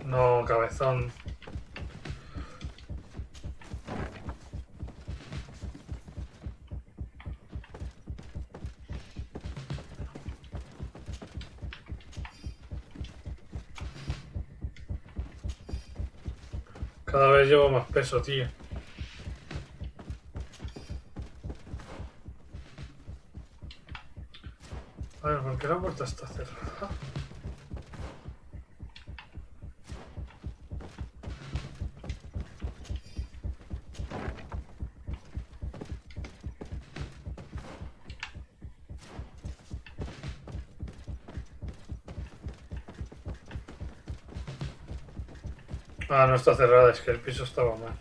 No, cabezón. Cada vez llevo más peso, tío. A ver, ¿por qué la puerta está cerrada? Ah, no está cerrada, es que el piso estaba mal.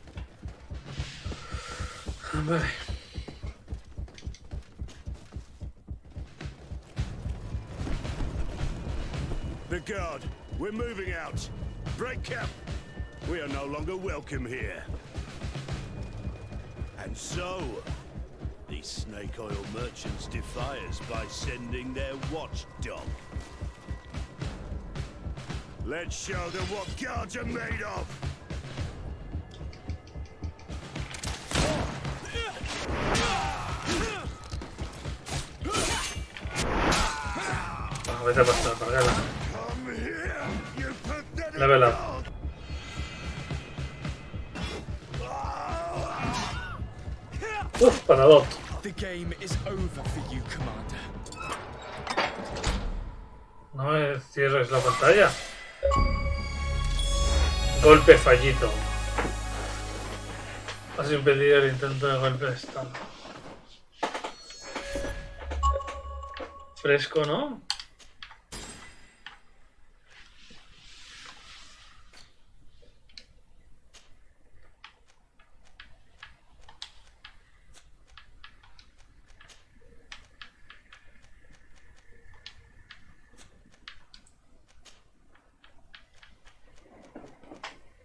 Vale. The guard, we're moving out. Break camp. We are no longer welcome here. And so, these snake oil merchants defy us by sending their watchdog. Let's show them what guards are made of. Vete a pasar, cargala. Level up. Para dos. The game is over for you, Commander. No me cierres la pantalla. Golpe fallido. Has impedido el intento de golpe de estado. Fresco, ¿no?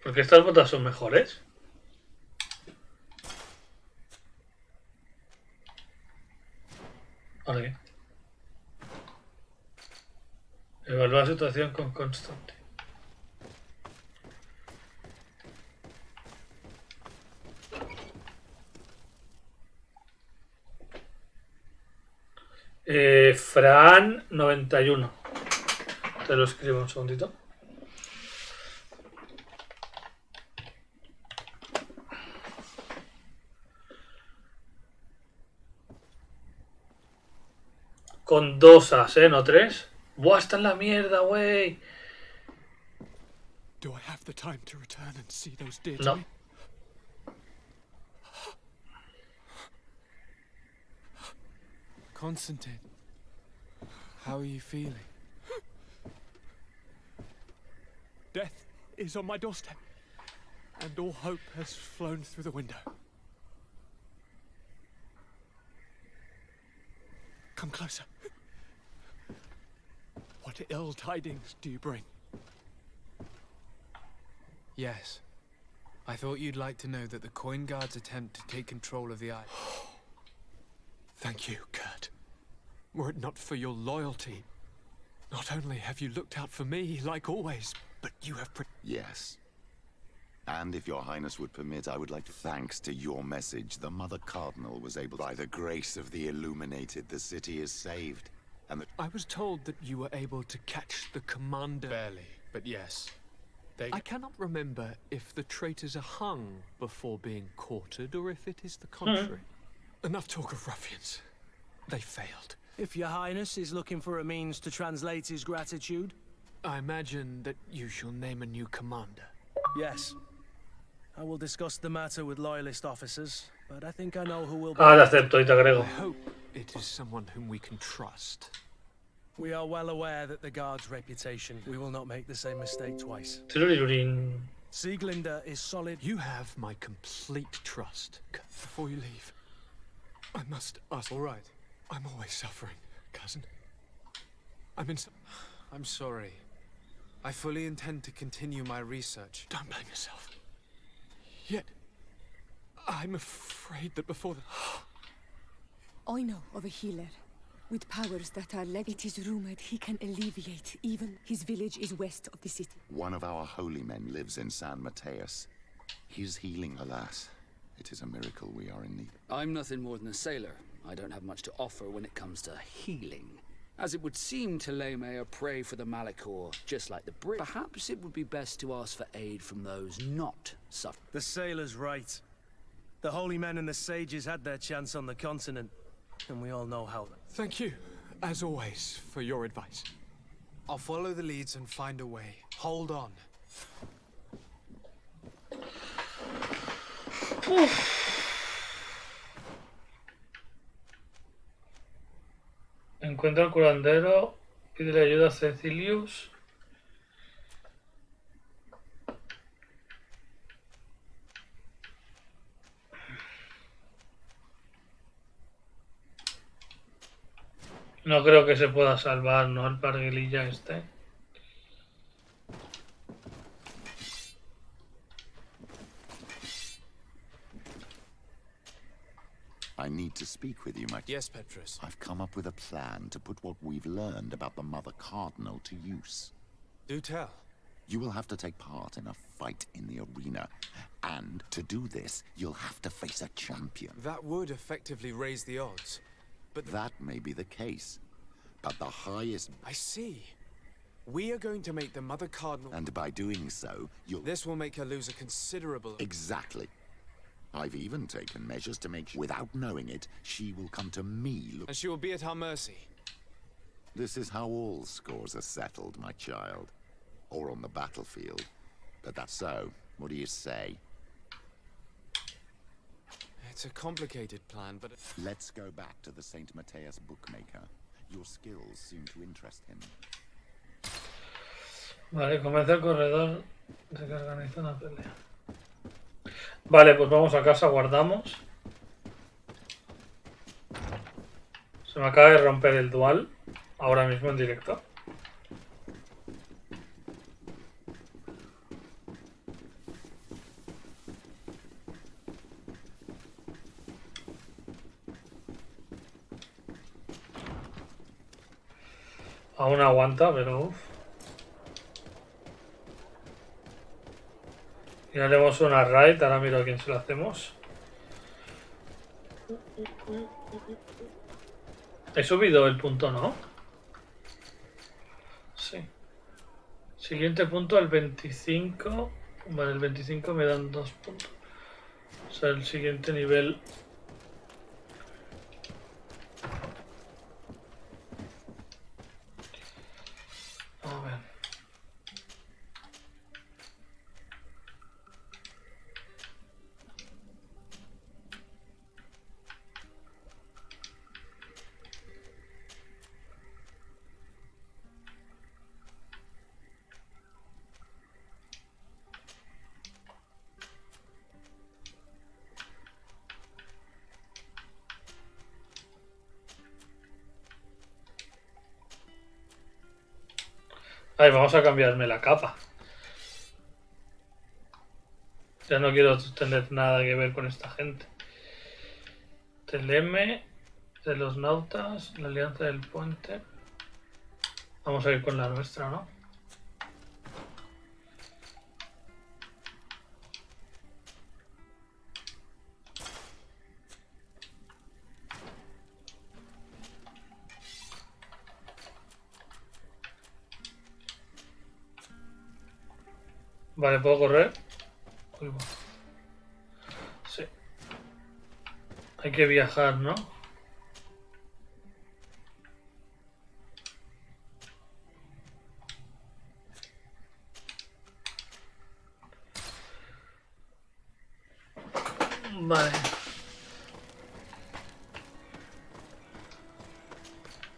Porque estas botas son mejores. Vale. Evalúa la situación con constante. Fran 91. Te lo escribo un segundito. Con 2 as, no 3. Buah, está en la mierda, güey. Do I have the time to return and see those dear No. to me? Constantine, how are you feeling? Death is on my doorstep, and all hope has flown through the window. Come closer. What ill tidings do you bring? Yes. I thought you'd like to know that the Coin Guards attempt to take control of the island. Thank you, Kurt. Were it not for your loyalty, not only have you looked out for me, like always, but you have Yes. And if your highness would permit, I would like to thanks to your message, the Mother Cardinal was able, by the grace of the Illuminated, the city is saved. And the... I was told that you were able to catch the commander. Barely, but yes. I cannot remember if the traitors are hung before being quartered or if it is the contrary. Enough talk of ruffians. They failed. If your highness is looking for a means to translate his gratitude, I imagine that you shall name a new commander. yes. I will discuss the matter with loyalist officers, but I think I know who will be. Ah, te acepto y te agrego. I hope it is someone whom we can trust. We are well aware that the guard's reputation. We will not make the same mistake twice. Tirirurín. Sieglinder is solid. You have my complete trust. Before you leave, I must ask. All right. I'm always suffering, cousin. I'm sorry. I fully intend to continue my research. Don't blame yourself. Yet, I'm afraid that before the... I know of a healer with powers that are it is rumored he can alleviate even. His village is west of the city. One of our holy men lives in San Mateus. His healing, alas. It is a miracle we are in need. I'm nothing more than a sailor. I don't have much to offer when it comes to healing. As it would seem Teleme are prey for the Malachor, just like the Brit. Perhaps it would be best to ask for aid from those not suffering. The sailor's right. The holy men and the sages had their chance on the continent, and we all know how. Thank you, as always, for your advice. I'll follow the leads and find a way. Hold on. Encuentra al curandero, pídele ayuda a Cecilius. No creo que se pueda salvar, ¿no? El parguelilla este. need to speak with you, my... Yes, Petrus. I've come up with a plan to put what we've learned about the Mother Cardinal to use. Do tell. You will have to take part in a fight in the arena. And to do this, you'll have to face a champion. That would effectively raise the odds. But that may be the case. But the highest... I see. We are going to make the Mother Cardinal... And by doing so, you'll... This will make her lose a considerable... Exactly. I've even taken measures to make sure, without knowing it, she will come to me. And she will be at our mercy. This is how all scores are settled, my child. Or on the battlefield. But that's so. What do you say? It's a complicated plan, but... Let's go back to the St. Matthias bookmaker. Your skills seem to interest him. Vale, convence al corredor de que organiza una pelea. Vale, pues vamos a casa, guardamos. Se me acaba de romper el dual ahora mismo en directo. Aún aguanta, pero uff. Y haremos una raid, ahora miro a quién se la hacemos. He subido el punto, ¿no? Sí. Siguiente punto, el 25. Vale, el 25 me dan 2 puntos. O sea, el siguiente nivel... A ver. Ay, vamos a cambiarme la capa. Ya no quiero tener nada que ver con esta gente. Teleme, de los nautas, la alianza del puente. Vamos a ir con la nuestra, ¿no? Vale, ¿puedo correr? Uy, bueno. Sí. Hay que viajar, ¿no? Vale.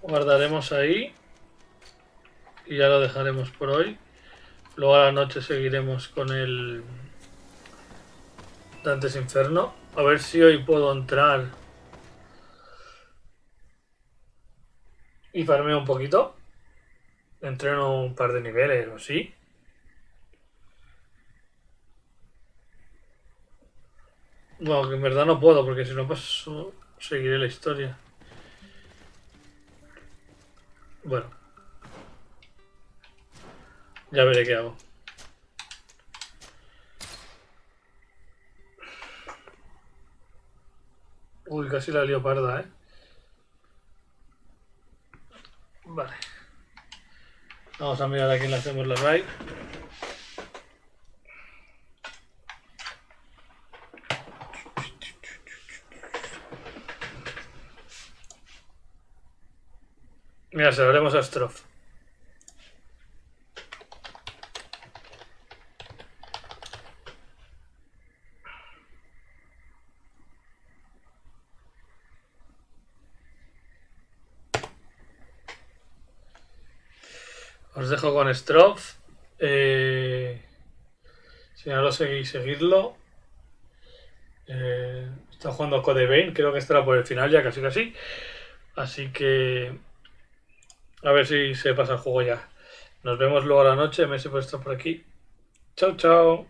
Guardaremos ahí. Y ya lo dejaremos por hoy. Luego a la noche seguiremos con el Dantes Inferno. A ver si hoy puedo entrar y farmeo un poquito. Entreno un par de niveles o así. Bueno, que en verdad no puedo porque si no pues seguiré la historia. Bueno. Ya veré qué hago. Uy, casi la lío parda, ¿eh? Vale. Vamos a mirar a quién le hacemos la raid. Mira, se lo haremos a Strof. Os dejo con Strof. Si no lo seguís, seguidlo. Está jugando Code Vein, creo que estará por el final ya, casi casi. Así que a ver si se pasa el juego ya. Nos vemos luego a la noche. Messi por estar por aquí. Chao, chao.